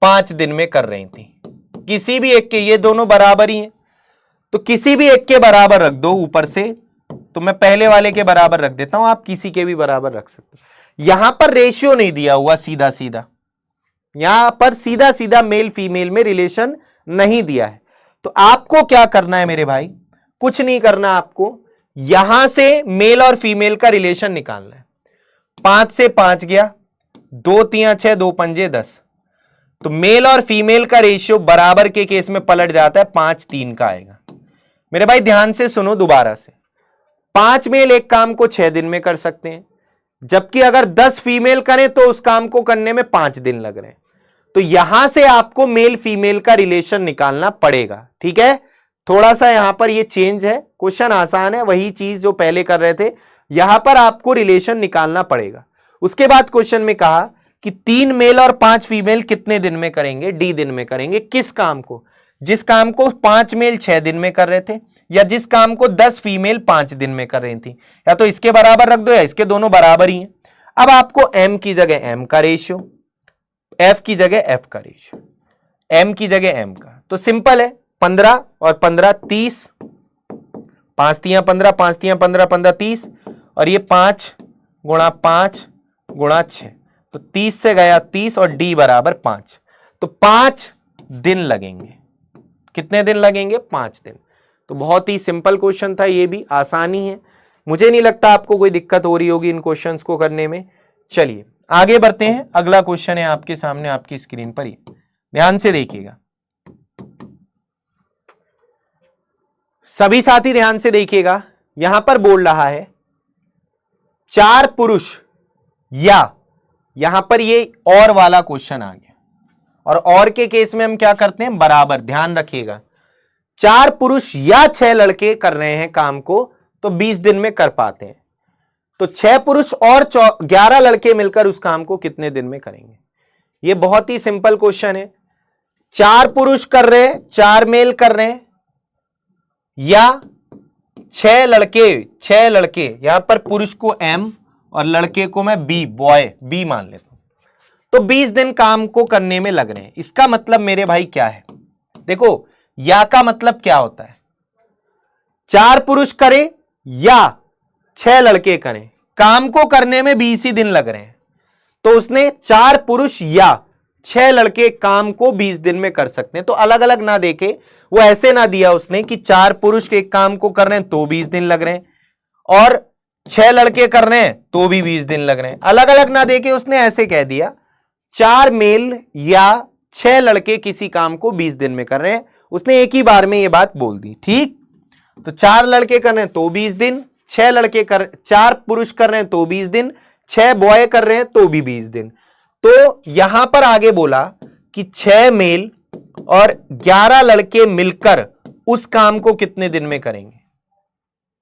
5 दिन में कर रही थी, किसी भी एक के, ये दोनों बराबर ही हैं, तो किसी भी एक के बराबर रख दो ऊपर से। तो मैं पहले वाले के बराबर रख देता हूं, आप किसी के भी बराबर रख सकते हो। यहां पर रेशियो नहीं दिया हुआ सीधा सीधा, यहां पर सीधा सीधा मेल फीमेल में रिलेशन नहीं दिया है। तो आपको क्या करना है मेरे भाई? कुछ नहीं करना, आपको यहां से मेल और फीमेल का रिलेशन निकालना है। 5 से 5 गया, 2 तियां 6, 2 पंजे 10, तो मेल और फीमेल का रेशियो बराबर के केस में पलट जाता है, 5 3 का आएगा। मेरे भाई ध्यान से सुनो दोबारा से, 5 मेल एक काम को 6 दिन में कर सकते हैं, जबकि अगर 10 फीमेल करें तो उस काम को करने में 5 दिन लग रहे हैं। तो यहां से आपको मेल फीमेल का रिलेशन निकालना पड़ेगा, ठीक है। थोड़ा सा यहां पर ये चेंज है, क्वेश्चन आसान है, वही चीज जो पहले कर रहे थे, यहां पर आपको रिलेशन निकालना पड़ेगा। उसके बाद क्वेश्चन में कहा कि 3 मेल और 5 फीमेल कितने दिन में करेंगे? डी दिन में करेंगे। किस काम को? जिस काम को 5 मेल 6 दिन में कर रहे थे, या जिस काम को 10 फीमेल 5 दिन में कर रही थी, या तो इसके बराबर रख दो या इसके, दोनों बराबर ही हैं। अब आपको m की जगह m का रेशियो, f की जगह f का रेशियो, m की जगह m का, तो सिंपल है, 15 और 15 30, 5 तियां 15, 5 तियां 15, 15 30, और ये 5 गुणा 5 गुणा 6, तो 30 से गया 30 और d बराबर 5, तो 5 दिन लगेंगे। कितने दिन लगेंगे? 5 दिन। तो बहुत ही सिंपल क्वेश्चन था, ये भी आसानी है, मुझे नहीं लगता आपको कोई दिक्कत हो रही होगी इन क्वेश्चंस को करने में। चलिए आगे बढ़ते हैं, अगला क्वेश्चन है आपके सामने आपकी स्क्रीन पर ही, ध्यान से देखिएगा सभी साथी, ध्यान से देखिएगा। यहां पर बोल रहा है 4 पुरुष, या यहां पर ये और वाला क्वेश्चन आ गया, और के केस में हम क्या करते हैं? बराबर। ध्यान रखिएगा, 4 पुरुष या 6 लड़के कर रहे हैं काम को, तो 20 दिन में कर पाते हैं। तो 6 पुरुष और 11 लड़के मिलकर उस काम को कितने दिन में करेंगे? ये बहुत ही सिंपल क्वेश्चन है। 4 पुरुष कर रहे हैं, 4 मेल कर रहे हैं, या 6 लड़के, यहां पर पुरुष को m और लड़के को मैं बॉय बी मान लेता हूं, तो 20 दिन काम को करने में लग रहे हैं। इसका मतलब मेरे भाई क्या है? देखो, या का मतलब क्या होता है? 4 पुरुष करें या 6 लड़के करें, काम को करने में 20 ही दिन लग रहे हैं, तो उसने 4 पुरुष या 6 लड़के काम को 20 दिन में कर सकते हैं। तो अलग अलग ना देखे, वो ऐसे ना दिया उसने कि 4 पुरुष के काम को कर रहे हैं तो 20 दिन लग रहे हैं, और 6 लड़के कर रहे हैं तो भी 20 दिन लग रहे हैं। अलग अलग ना देके उसने ऐसे कह दिया 4 मेल या 6 लड़के किसी काम को 20 दिन में कर रहे हैं, उसने एक ही बार में ये बात बोल दी, ठीक। तो 4 लड़के कर रहे हैं तो 20 दिन, 4 पुरुष कर रहे हैं तो 20 दिन, 6 बॉय कर रहे हैं तो भी 20 दिन। तो यहां पर आगे बोला कि 6 मेल और 11 लड़के मिलकर उस काम को कितने दिन में करेंगे?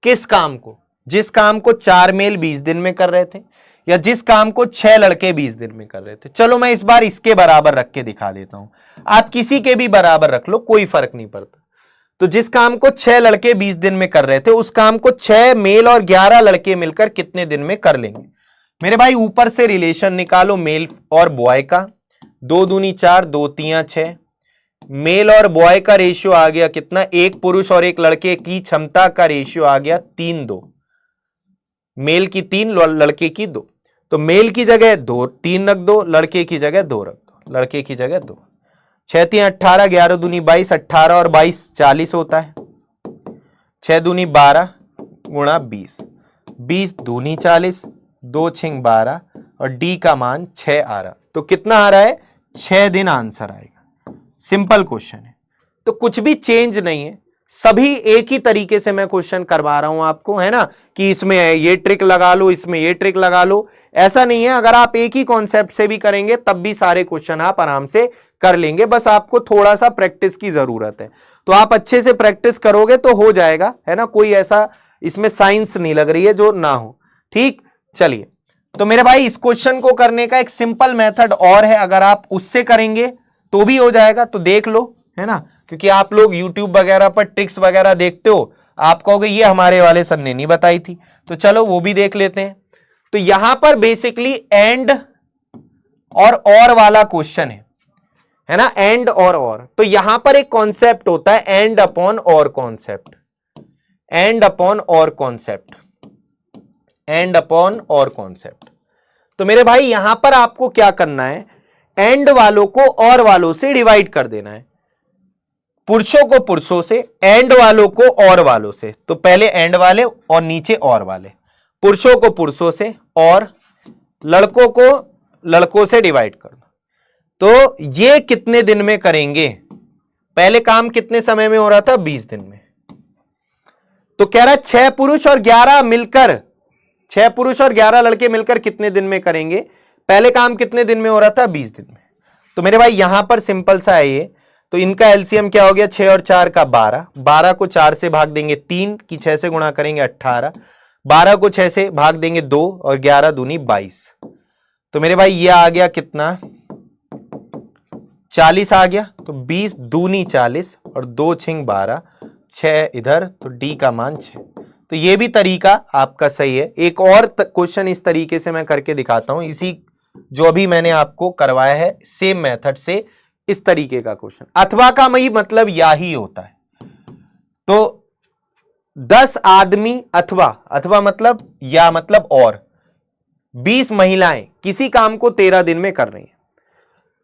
किस काम को? जिस काम को 4 मेल 20 दिन में कर रहे थे, या जिस काम को 6 लड़के 20 दिन में कर रहे थे। चलो मैं इस बार इसके बराबर रख के दिखा देता हूं, आप किसी के भी बराबर रख लो, कोई फर्क नहीं पड़ता। तो जिस काम को 6 लड़के 20 दिन में कर रहे थे, उस काम को 6 मेल और 11 लड़के मिलकर कितने दिन में कर लेंगे। मेरे भाई ऊपर से रिलेशन निकालो मेल और बॉय का, 2 दूनी 4, 2 तियां 6। मेल और बॉय का रेशियो आ गया कितना, एक पुरुष और एक लड़के की क्षमता का रेशियो आ गया 3-2, मेल की 3 लड़के की 2। तो मेल की जगह 2 3 रख दो, लड़के की जगह 2 रख दो, लड़के की जगह 2। 6 3 18, 11 दूनी 22, 18 और 22 40 होता है। 6 दूनी 12 गुणा 20, 20 दूनी 40, 2 6 12 और डी का मान 6 आ रहा। तो कितना आ रहा है, 6 दिन आंसर आएगा। सिंपल क्वेश्चन है, तो कुछ भी चेंज नहीं है, सभी एक ही तरीके से मैं क्वेश्चन करवा रहा हूं आपको, है ना, कि इसमें ये ट्रिक लगा लो, इसमें ये ट्रिक लगा लो, ऐसा नहीं है। अगर आप एक ही कॉन्सेप्ट से भी करेंगे तब भी सारे क्वेश्चन आप आराम से कर लेंगे, बस आपको थोड़ा सा प्रैक्टिस की जरूरत है। तो आप अच्छे से प्रैक्टिस करोगे तो हो जाएगा, है ना, कोई ऐसा इसमें साइंस नहीं लग रही है जो ना हो। ठीक, चलिए, तो मेरे भाई इस क्वेश्चन को करने का एक सिंपल मेथड और है, अगर आप उससे करेंगे तो भी हो जाएगा, तो देख लो, है ना, क्योंकि आप लोग YouTube वगैरह पर ट्रिक्स वगैरह देखते हो, आप कहोगे ये हमारे वाले सर ने नहीं बताई थी, तो चलो वो भी देख लेते हैं। तो यहां पर बेसिकली एंड और वाला क्वेश्चन है ना, एंड और। तो यहां पर एक कॉन्सेप्ट होता है एंड अपॉन और कॉन्सेप्ट, एंड अपॉन और कॉन्सेप्ट, एंड अपॉन और कॉन्सेप्ट। तो मेरे भाई यहां पर आपको क्या करना है, एंड वालों को और वालों से डिवाइड कर देना है, पुरुषों को पुरुषों से, एंड वालों को और वालों से। तो पहले एंड वाले और नीचे और वाले, पुरुषों को पुरुषों से और लड़कों को लड़कों से डिवाइड कर दो। तो ये कितने दिन में करेंगे, पहले काम कितने समय में हो रहा था, 20 दिन में। तो कह रहा है 6 पुरुष और 11 मिलकर, 6 पुरुष और 11 लड़के मिलकर कितने दिन में करेंगे, पहले काम कितने दिन में हो रहा था, 20 दिन में। तो मेरे भाई यहां पर सिंपल सा है ये, तो इनका एलसीएम क्या हो गया, 6 और 4 का 12, 12 को 4 से भाग देंगे 3 की 6 से गुणा करेंगे 18, 12 को 6 से भाग देंगे 2 और 11 दूनी 22। तो मेरे भाई ये आ गया कितना, 40 आ गया। तो 20 दूनी 40 और 2 6 12, 6 इधर, तो डी का मान 6। तो ये भी तरीका आपका सही है। एक और क्वेश्चन इस तरीके से मैं करके दिखाता हूं, इसी जो अभी मैंने आपको करवाया है सेम मेथड से, इस तरीके का क्वेश्चन। अथवा का मई मतलब या ही होता है। तो 10 आदमी अथवा मतलब या मतलब और 20 महिलाएं किसी काम को 13 दिन में कर रही हैं।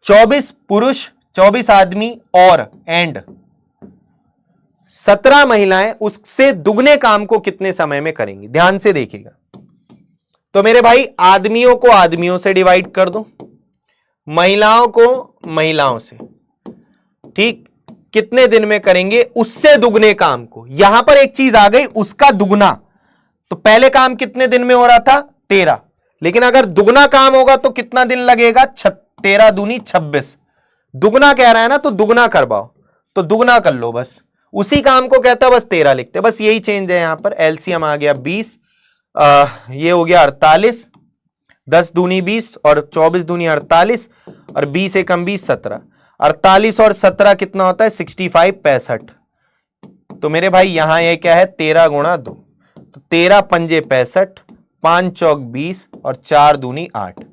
24 पुरुष 24 आदमी और एंड 17 महिलाएं उससे दुगने काम को कितने समय में करेंगी। ध्यान से देखिएगा। तो मेरे भाई आदमियों को आदमियों से डिवाइड कर दो, महिलाओं को महिलाओं से, ठीक, कितने दिन में करेंगे उससे दुगने काम को। यहां पर एक चीज आ गई, उसका दुगना। तो पहले काम कितने दिन में हो रहा था, 13, लेकिन अगर दुगना काम होगा तो कितना दिन लगेगा, 13 दूनी 26। दुगना कह रहा है ना, तो दुगना करवाओ, तो दुगना कर लो, बस उसी काम को कहता है, बस 13 लिखते, बस यही चेंज है। यहां पर एलसीएम आ गया 20, ये हो गया 48, 10 दूनी 20 और 24 दूनी 48 और 20 एकम 20 17, 48 और 17 कितना होता है, 65 65। तो मेरे भाई यहां ये क्या है, 13 गुणा 2, तो 13 पंजे 65, 5 चौक 20 और 4 दूनी 8।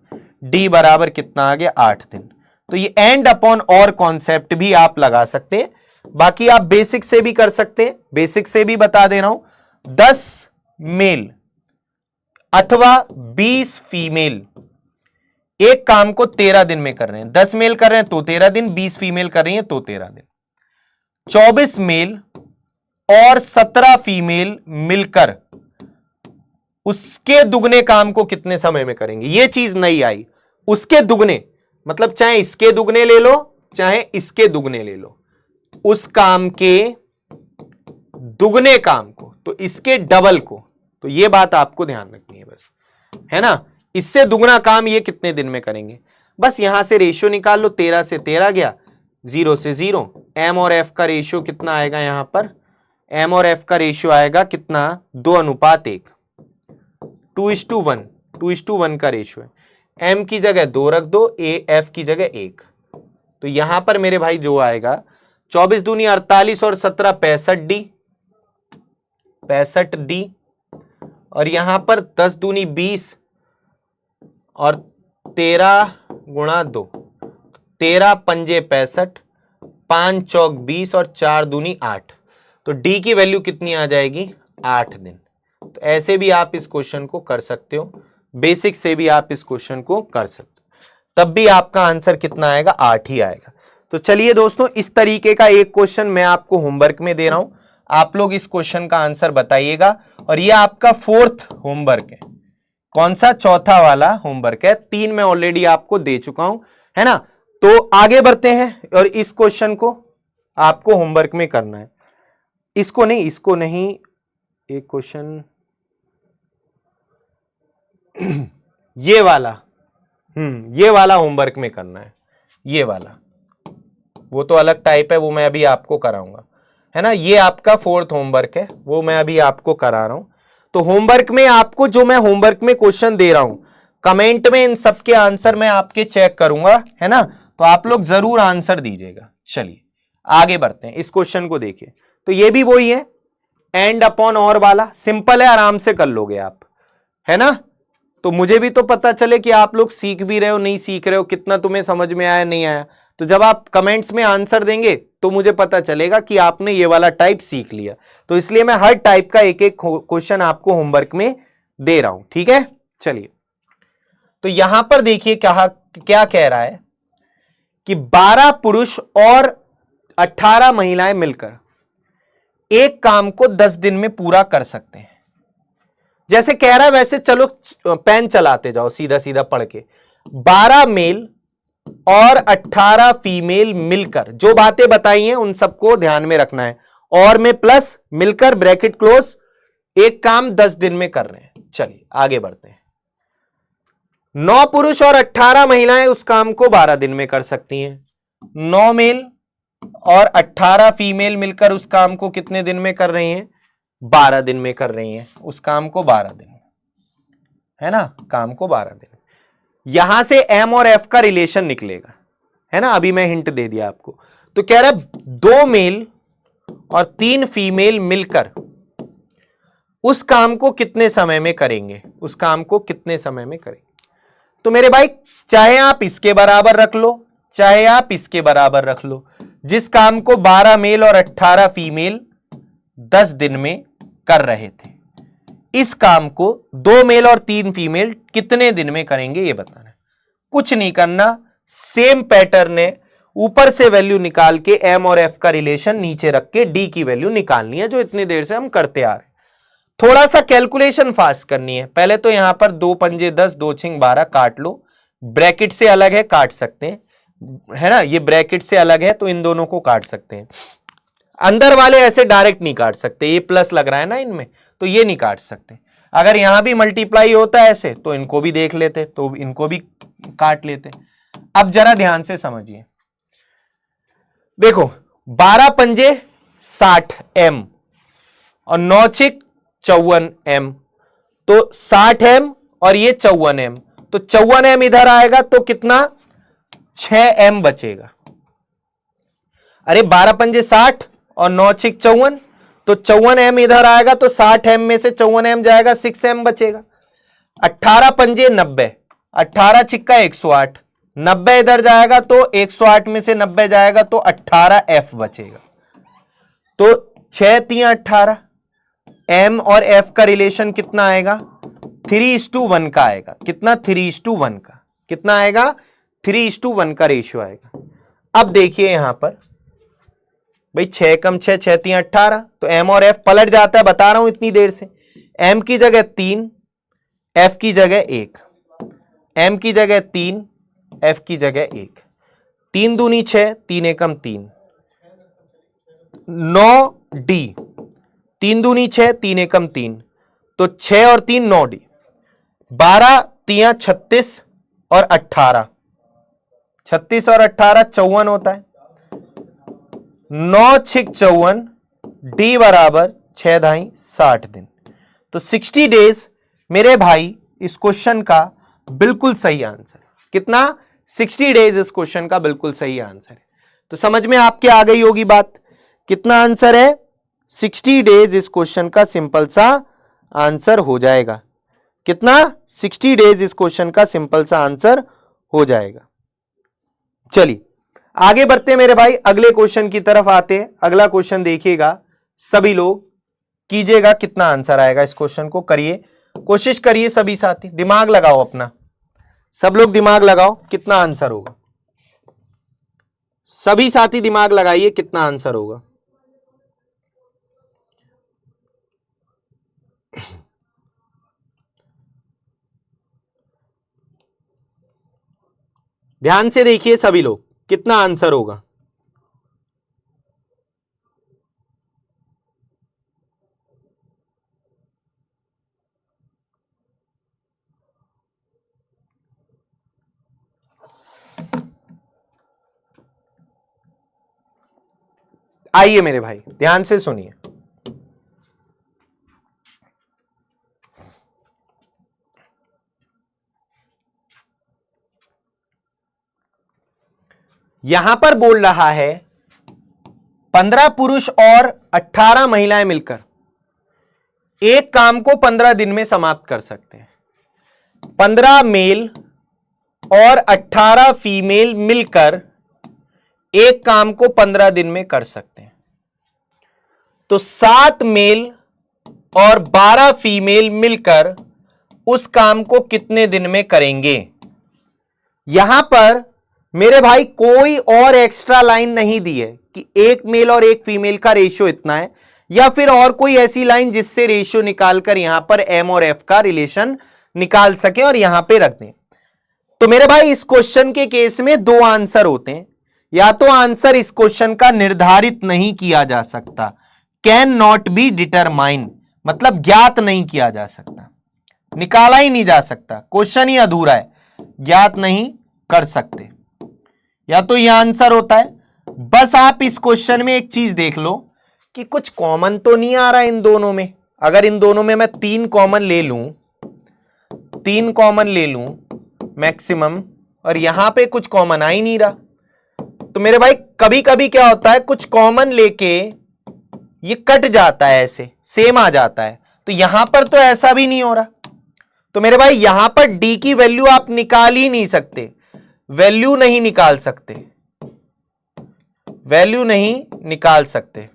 डी बराबर कितना आ गया, 8 दिन। तो ये एंड अपॉन और कॉन्सेप्ट भी आप लगा सकते हैं, बाकी आप बेसिक से भी कर सकते हैं। बेसिक से भी बता दे रहा हूं, 10 मेल अथवा 20 फीमेल एक काम को 13 दिन में कर रहे हैं। 10 मेल कर रहे हैं तो 13 दिन, 20 फीमेल कर रही हैं तो 13 दिन। 24 मेल और 17 फीमेल मिलकर उसके दुगने काम को कितने समय में करेंगे। यह चीज नहीं आई, उसके दुगने मतलब चाहे इसके दुगने ले लो चाहे इसके दुगने ले लो, उस काम के दुगने काम को, तो इसके डबल को। तो यह बात आपको ध्यान रखनी है बस, है ना। इससे दुगना काम ये कितने दिन में करेंगे, बस यहां से रेशियो निकाल लो। 13 से 13 गया, 0 से 0। एम और एफ का रेशियो कितना आएगा, यहां पर एम और एफ का रेशियो आएगा कितना, 2:1, 2:1। 2:1 का रेशियो है। m की जगह 2 रख दो, f की जगह 1। तो यहां पर मेरे भाई जो आएगा 24 दूनी 48 और 17 65 डी, और यहां पर 10 दूनी 20 और 13 गुणा 2, 13 पंजे 65, 5 चौक 20 और 4 दूनी 8। तो डी की वैल्यू कितनी आ जाएगी? 8 दिन। तो ऐसे भी आप इस क्वेश्चन को कर सकते हो, बेसिक से भी आप इस क्वेश्चन को कर सकते हो, तब भी आपका आंसर कितना आएगा? 8 ही आएगा। तो चलिए दोस्तों, इस तरीके का एक क्वेश्चन मैं आपको होमवर्क में दे रहा हूं, आप लोग इस क्वेश्चन का आंसर बताइएगा। और ये आपका 4th होमवर्क है। कौन सा? चौथा वाला होमवर्क है। 3 मैं ऑलरेडी आपको दे चुका हूं, है ना। तो आगे बढ़ते हैं, और इस क्वेश्चन को आपको होमवर्क में करना है। इसको नहीं, एक क्वेश्चन ये वाला होमवर्क में करना है। ये वाला, वो तो अलग टाइप है, वो मैं अभी आपको कराऊंगा, है ना। ये आपका 4th होमवर्क है, वो मैं अभी आपको करा रहा हूं। तो होमवर्क में आपको जो मैं होमवर्क में क्वेश्चन दे रहा हूं, कमेंट में इन सबके आंसर मैं आपके चेक करूंगा, है ना। तो आप लोग जरूर आंसर दीजिएगा। चलिए आगे बढ़ते हैं, इस क्वेश्चन को देखिए। तो ये भी वही है, एंड अपॉन और वाला, सिंपल है, आराम से कर लोगे आप, है ना। तो मुझे भी तो पता चले कि आप लोग सीख भी रहे हो, नहीं सीख रहे हो, कितना तुम्हें समझ में आया, नहीं आया। तो जब आप कमेंट्स में आंसर देंगे तो मुझे पता चलेगा कि आपने ये वाला टाइप सीख लिया। तो इसलिए मैं हर टाइप का एक एक क्वेश्चन आपको होमवर्क में दे रहा हूं, ठीक है। चलिए, तो यहां पर देखिए क्या कह रहा है कि 12 पुरुष और 18 महिलाएं मिलकर एक काम को 10 दिन में पूरा कर सकते हैं। जैसे कह रहा है वैसे चलो पेन चलाते जाओ, सीधा सीधा पढ़ के। 12 मेल और 18 फीमेल मिलकर, जो बातें बताई हैं उन सबको ध्यान में रखना है, और में प्लस मिलकर ब्रैकेट क्लोज, एक काम 10 दिन में कर रहे हैं। चलिए आगे बढ़ते हैं। 9 पुरुष और 18 महिलाएं उस काम को 12 दिन में कर सकती हैं। 9 मेल और 18 फीमेल मिलकर उस काम को कितने दिन में कर रही हैं? 12 दिन में कर रही हैं उस काम को, 12 दिन, है ना, काम को 12 दिन। यहां से एम और एफ का रिलेशन निकलेगा, है ना, अभी मैं हिंट दे दिया आपको। तो कह रहा है 2 मेल और 3 फीमेल मिलकर उस काम को कितने समय में करेंगे? उस काम को कितने समय में करेंगे? तो मेरे भाई, चाहे आप इसके बराबर रख लो, चाहे आप इसके बराबर रख लो, जिस काम को 12 मेल और 18 फीमेल 10 दिन में कर रहे थे, इस काम को 2 मेल और 3 फीमेल कितने दिन में करेंगे ये बताना है। कुछ नहीं करना, सेम पैटर्न है, ऊपर से वैल्यू निकाल के एम और एफ का रिलेशन नीचे रख के डी की वैल्यू निकालनी है, जो इतनी देर से हम करते आ रहे हैं। थोड़ा सा कैलकुलेशन फास्ट करनी है। पहले तो यहां पर 2 पंजे 10, 2 छिंग 12 काट लो, ब्रैकेट से अलग है काट सकते हैं, है ना, ये ब्रैकेट से अलग है तो इन दोनों को काट सकते हैं। अंदर वाले ऐसे डायरेक्ट नहीं काट सकते, ये प्लस लग रहा है ना इनमें, तो ये नहीं काट सकते। अगर यहां भी मल्टीप्लाई होता है ऐसे तो इनको भी देख लेते, तो इनको भी काट लेते। अब जरा ध्यान से समझिए, देखो 12 पंजे 60 एम और 9 छिक 54 एम, तो 60 एम और ये 54 एम, तो 54 एम इधर आएगा तो कितना? 6 एम बचेगा। अरे 12 पंजे 60 और 9 छिक 54, तो 54 एम इधर आएगा तो 60 एम में से 54 एम जाएगा, 6 एम बचेगा। 18 पंजे 90, 18 छिक्का 108, 90 इधर जाएगा तो 108 में से 90 जाएगा तो 18 एफ बचेगा। तो 6 3 18, एम और एफ का रिलेशन कितना आएगा? 3:1 का आएगा। कितना? 3:1 का। कितना आएगा? 3:1 का रेशियो आएगा। अब देखिए यहां पर भाई 6 कम 6, 6 3 18, तो एम और एफ पलट जाता है, बता रहा हूं इतनी देर से। एम की जगह 3, एफ की जगह 1, एम की जगह 3, एफ की जगह 1, 3 दूनी 6, 3 एकम 3, 9 डी, 3 दूनी 6, 3 एकम 3, तो 6 और 3 9 डी, 12 3 36 और 18, 36 और 18 54 होता है। 9 छिक 54, डी बराबर 6 दाई 60 दिन। तो 60 डेज मेरे भाई इस क्वेश्चन का बिल्कुल सही आंसर है। कितना? 60 डेज इस क्वेश्चन का बिल्कुल सही आंसर है। तो समझ में आपके आ गई होगी बात। कितना आंसर है? 60 डेज इस क्वेश्चन का सिंपल सा आंसर हो जाएगा। कितना? 60 डेज इस क्वेश्चन का सिंपल सा आंसर हो जाएगा। चलिए आगे बढ़ते हैं मेरे भाई, अगले क्वेश्चन की तरफ आते हैं। अगला क्वेश्चन देखिएगा सभी लोग, कीजिएगा कितना आंसर आएगा इस क्वेश्चन को। करिए, कोशिश करिए सभी साथी, दिमाग लगाओ अपना, सब लोग दिमाग लगाओ कितना आंसर होगा। सभी साथी दिमाग लगाइए कितना आंसर होगा। ध्यान से देखिए सभी लोग कितना आंसर होगा। आइए मेरे भाई ध्यान से सुनिए। यहां पर बोल रहा है 15 पुरुष और 18 महिलाएं मिलकर एक काम को 15 दिन में समाप्त कर सकते हैं। 15 मेल और 18 फीमेल मिलकर एक काम को 15 दिन में कर सकते हैं। तो 7 मेल और 12 फीमेल मिलकर उस काम को कितने दिन में करेंगे? यहां पर मेरे भाई कोई और एक्स्ट्रा लाइन नहीं दी है कि एक मेल और एक फीमेल का रेशियो इतना है, या फिर और कोई ऐसी लाइन जिससे रेशियो निकालकर यहां पर एम और एफ का रिलेशन निकाल सके और यहां पे रख दें। तो मेरे भाई इस क्वेश्चन के केस में दो आंसर होते हैं। या तो आंसर इस क्वेश्चन का निर्धारित नहीं किया जा सकता, कैन नॉट बी डिटरमाइन, मतलब ज्ञात नहीं किया जा सकता, निकाला ही नहीं जा सकता, क्वेश्चन ही अधूरा है, ज्ञात नहीं कर सकते। या तो यह आंसर होता है। बस आप इस क्वेश्चन में एक चीज देख लो कि कुछ कॉमन तो नहीं आ रहा इन दोनों में। अगर इन दोनों में मैं 3 कॉमन ले लूं, 3 कॉमन ले लूं मैक्सिमम, और यहां पे कुछ कॉमन आ ही नहीं रहा, तो मेरे भाई कभी कभी क्या होता है कुछ कॉमन लेके ये कट जाता है, ऐसे सेम आ जाता है। तो यहां पर तो ऐसा भी नहीं हो रहा। तो मेरे भाई यहां पर डी की वैल्यू आप निकाल ही नहीं सकते, वैल्यू नहीं निकाल सकते, वैल्यू नहीं निकाल सकते।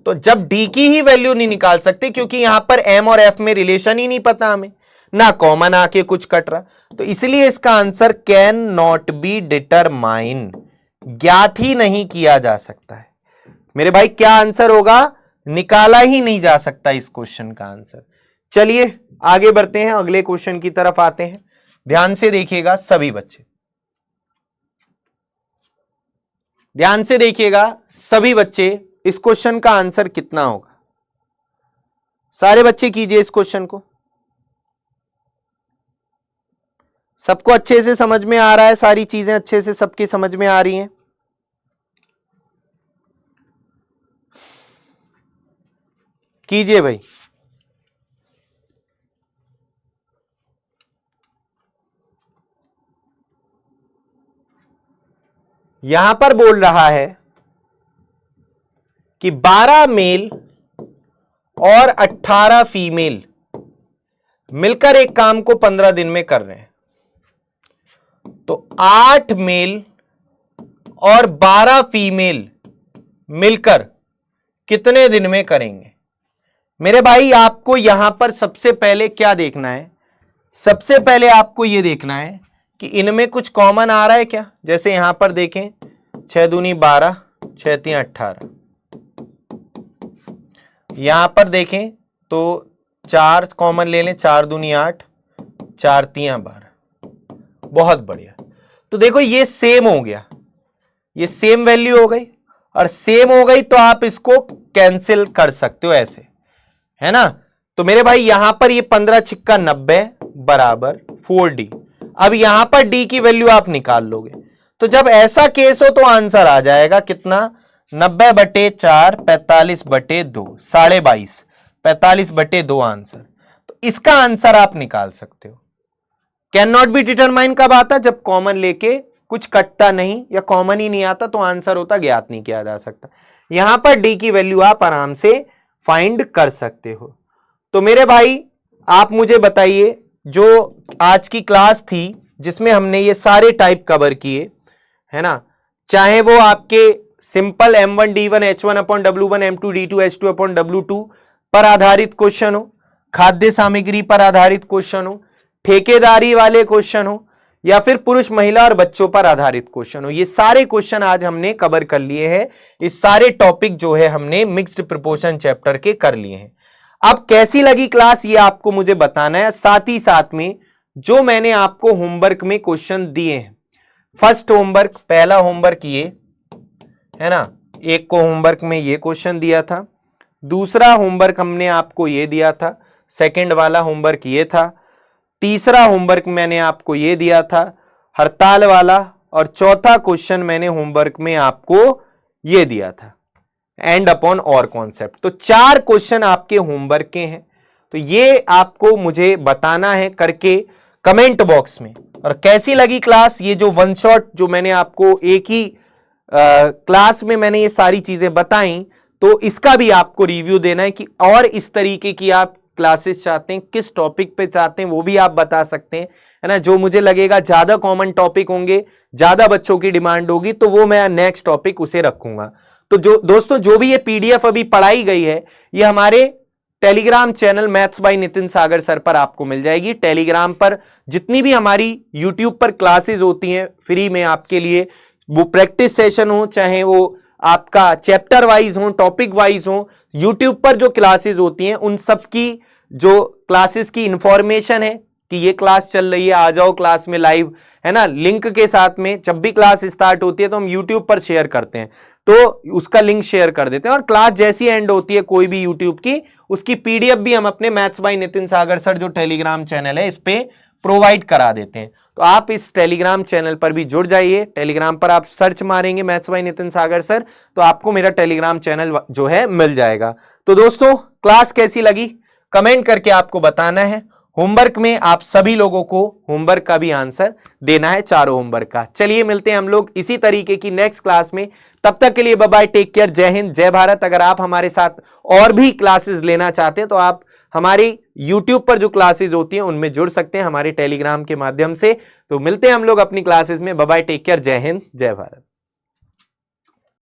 तो जब डी की ही वैल्यू नहीं निकाल सकते, क्योंकि यहां पर एम और एफ में रिलेशन ही नहीं पता हमें, ना कॉमन आके कुछ कट रहा, तो इसलिए इसका answer can not be determine, ज्ञात ही नहीं किया जा सकता है। मेरे भाई क्या आंसर होगा? निकाला ही नहीं जा सकता इस क्वेश्चन का आंसर। चलिए आगे बढ़ते हैं, अगले क्वेश्चन की तरफ आते हैं। ध्यान से देखिएगा सभी बच्चे, ध्यान से देखिएगा सभी बच्चे, इस क्वेश्चन का आंसर कितना होगा? सारे बच्चे कीजिए इस क्वेश्चन को। सबको अच्छे से समझ में आ रहा है? सारी चीजें अच्छे से सबकी समझ में आ रही हैं? कीजिए भाई। यहां पर बोल रहा है कि 12 मेल और 18 फीमेल मिलकर एक काम को 15 दिन में कर रहे हैं। तो 8 मेल और 12 फीमेल मिलकर कितने दिन में करेंगे? मेरे भाई आपको यहां पर सबसे पहले क्या देखना है? सबसे पहले आपको यह देखना है कि इनमें कुछ कॉमन आ रहा है क्या। जैसे यहां पर देखें 6 दूनी 12, 6 3 18, यहां पर देखें तो 4 कॉमन ले लें, 4 दूनी 8, 4 3 12, बहुत बढ़िया। तो देखो ये सेम हो गया, ये सेम वैल्यू हो गई, और सेम हो गई तो आप इसको कैंसिल कर सकते हो ऐसे, है ना। तो मेरे भाई यहां पर ये 15 छिक्का 90 बराबर 4D। अब यहां पर डी की वैल्यू आप निकाल लोगे, तो जब ऐसा केस हो तो आंसर आ जाएगा कितना? 90/4, 45/2, 22.5, 45/2 आंसर। तो इसका आंसर आप निकाल सकते हो। कैन नॉट बी डिटरमाइन कब आता? जब कॉमन लेके कुछ कटता नहीं या कॉमन ही नहीं आता तो आंसर होता ज्ञात नहीं किया जा सकता। यहां पर डी की वैल्यू आप आराम से फाइंड कर सकते हो। तो मेरे भाई आप मुझे बताइए, जो आज की क्लास थी जिसमें हमने ये सारे टाइप कवर किए है ना, चाहे वो आपके simple M1 D1 H1 upon W1 M2 D2 H2 upon W2 पर आधारित क्वेश्चन हो, खाद्य सामग्री पर आधारित क्वेश्चन हो, ठेकेदारी वाले क्वेश्चन हो, या फिर पुरुष महिला और बच्चों पर आधारित क्वेश्चन हो, ये सारे क्वेश्चन आज हमने कवर कर लिए हैं। इस सारे टॉपिक जो है हमने मिक्स्ड प्रोपोर्शन चैप्टर के कर लिए हैं। अब कैसी लगी क्लास ये आपको मुझे बताना है। साथ ही साथ में जो मैंने आपको होमवर्क में क्वेश्चन दिए हैं, फर्स्ट होमवर्क, पहला होमवर्क ये है ना, एक को होमवर्क में ये क्वेश्चन दिया था, दूसरा होमवर्क हमने आपको ये दिया था, सेकंड वाला होमवर्क ये था, तीसरा होमवर्क मैंने आपको ये दिया था हड़ताल वाला, और चौथा क्वेश्चन मैंने होमवर्क में आपको ये दिया था एंड अपॉन और कॉन्सेप्ट। तो 4 क्वेश्चन आपके होमवर्क के हैं। तो ये आपको मुझे बताना है करके कमेंट बॉक्स में। और कैसी लगी क्लास, ये जो वन शॉट जो मैंने आपको एक ही क्लास में मैंने ये सारी चीजें बताई, तो इसका भी आपको रिव्यू देना है कि और इस तरीके की आप क्लासेस चाहते हैं, किस टॉपिक पे चाहते हैं वो भी आप बता सकते हैं, है ना। जो मुझे लगेगा ज्यादा कॉमन टॉपिक होंगे, ज्यादा बच्चों की डिमांड होगी, तो वो मैं नेक्स्ट टॉपिक उसे रखूंगा। तो जो दोस्तों जो भी ये पीडीएफ अभी पढ़ाई गई है, ये हमारे Telegram channel maths by Nitin Sagar sir पर आपको मिल जाएगी। टेलीग्राम पर जितनी भी हमारी यूट्यूब पर क्लासेस होती हैं फ्री में आपके लिए, वो प्रैक्टिस सेशन हो, चाहे वो आपका चैप्टर वाइज हो, टॉपिक वाइज हो, यूट्यूब पर जो क्लासेस होती हैं उन सब की जो क्लासेस की इंफॉर्मेशन है कि ये क्लास चल रही है, आ जाओ क्लास में लाइव, है ना, लिंक के साथ में जब भी क्लास स्टार्ट होती है तो हम यूट्यूब पर शेयर करते हैं, तो उसका लिंक शेयर कर देते हैं। और क्लास जैसी एंड होती है कोई भी यूट्यूब की, उसकी पीडीएफ भी हम अपने maths by Nitin Sagar sir जो टेलीग्राम चैनल है इस पे प्रोवाइड करा देते हैं। तो आप इस टेलीग्राम चैनल पर भी जुड़ जाइए। टेलीग्राम पर आप सर्च मारेंगे maths by Nitin Sagar sir, तो आपको मेरा टेलीग्राम चैनल जो है मिल जाएगा। तो दोस्तों क्लास कैसी लगी कमेंट करके आपको बताना है। होमवर्क में आप सभी लोगों को होमवर्क का भी आंसर देना है, 4 होमवर्क का। चलिए मिलते हैं हम लोग इसी तरीके की नेक्स्ट क्लास में। तब तक के लिए बाय बाय, टेक केयर, जय हिंद, जय भारत। अगर आप हमारे साथ और भी क्लासेस लेना चाहते हैं तो आप हमारी यूट्यूब पर जो क्लासेस होती हैं उनमें जुड़ सकते हैं हमारे टेलीग्राम के माध्यम से। तो मिलते हैं हम लोग अपनी क्लासेस में। बाय बाय, टेक केयर, जय हिंद, जय भारत।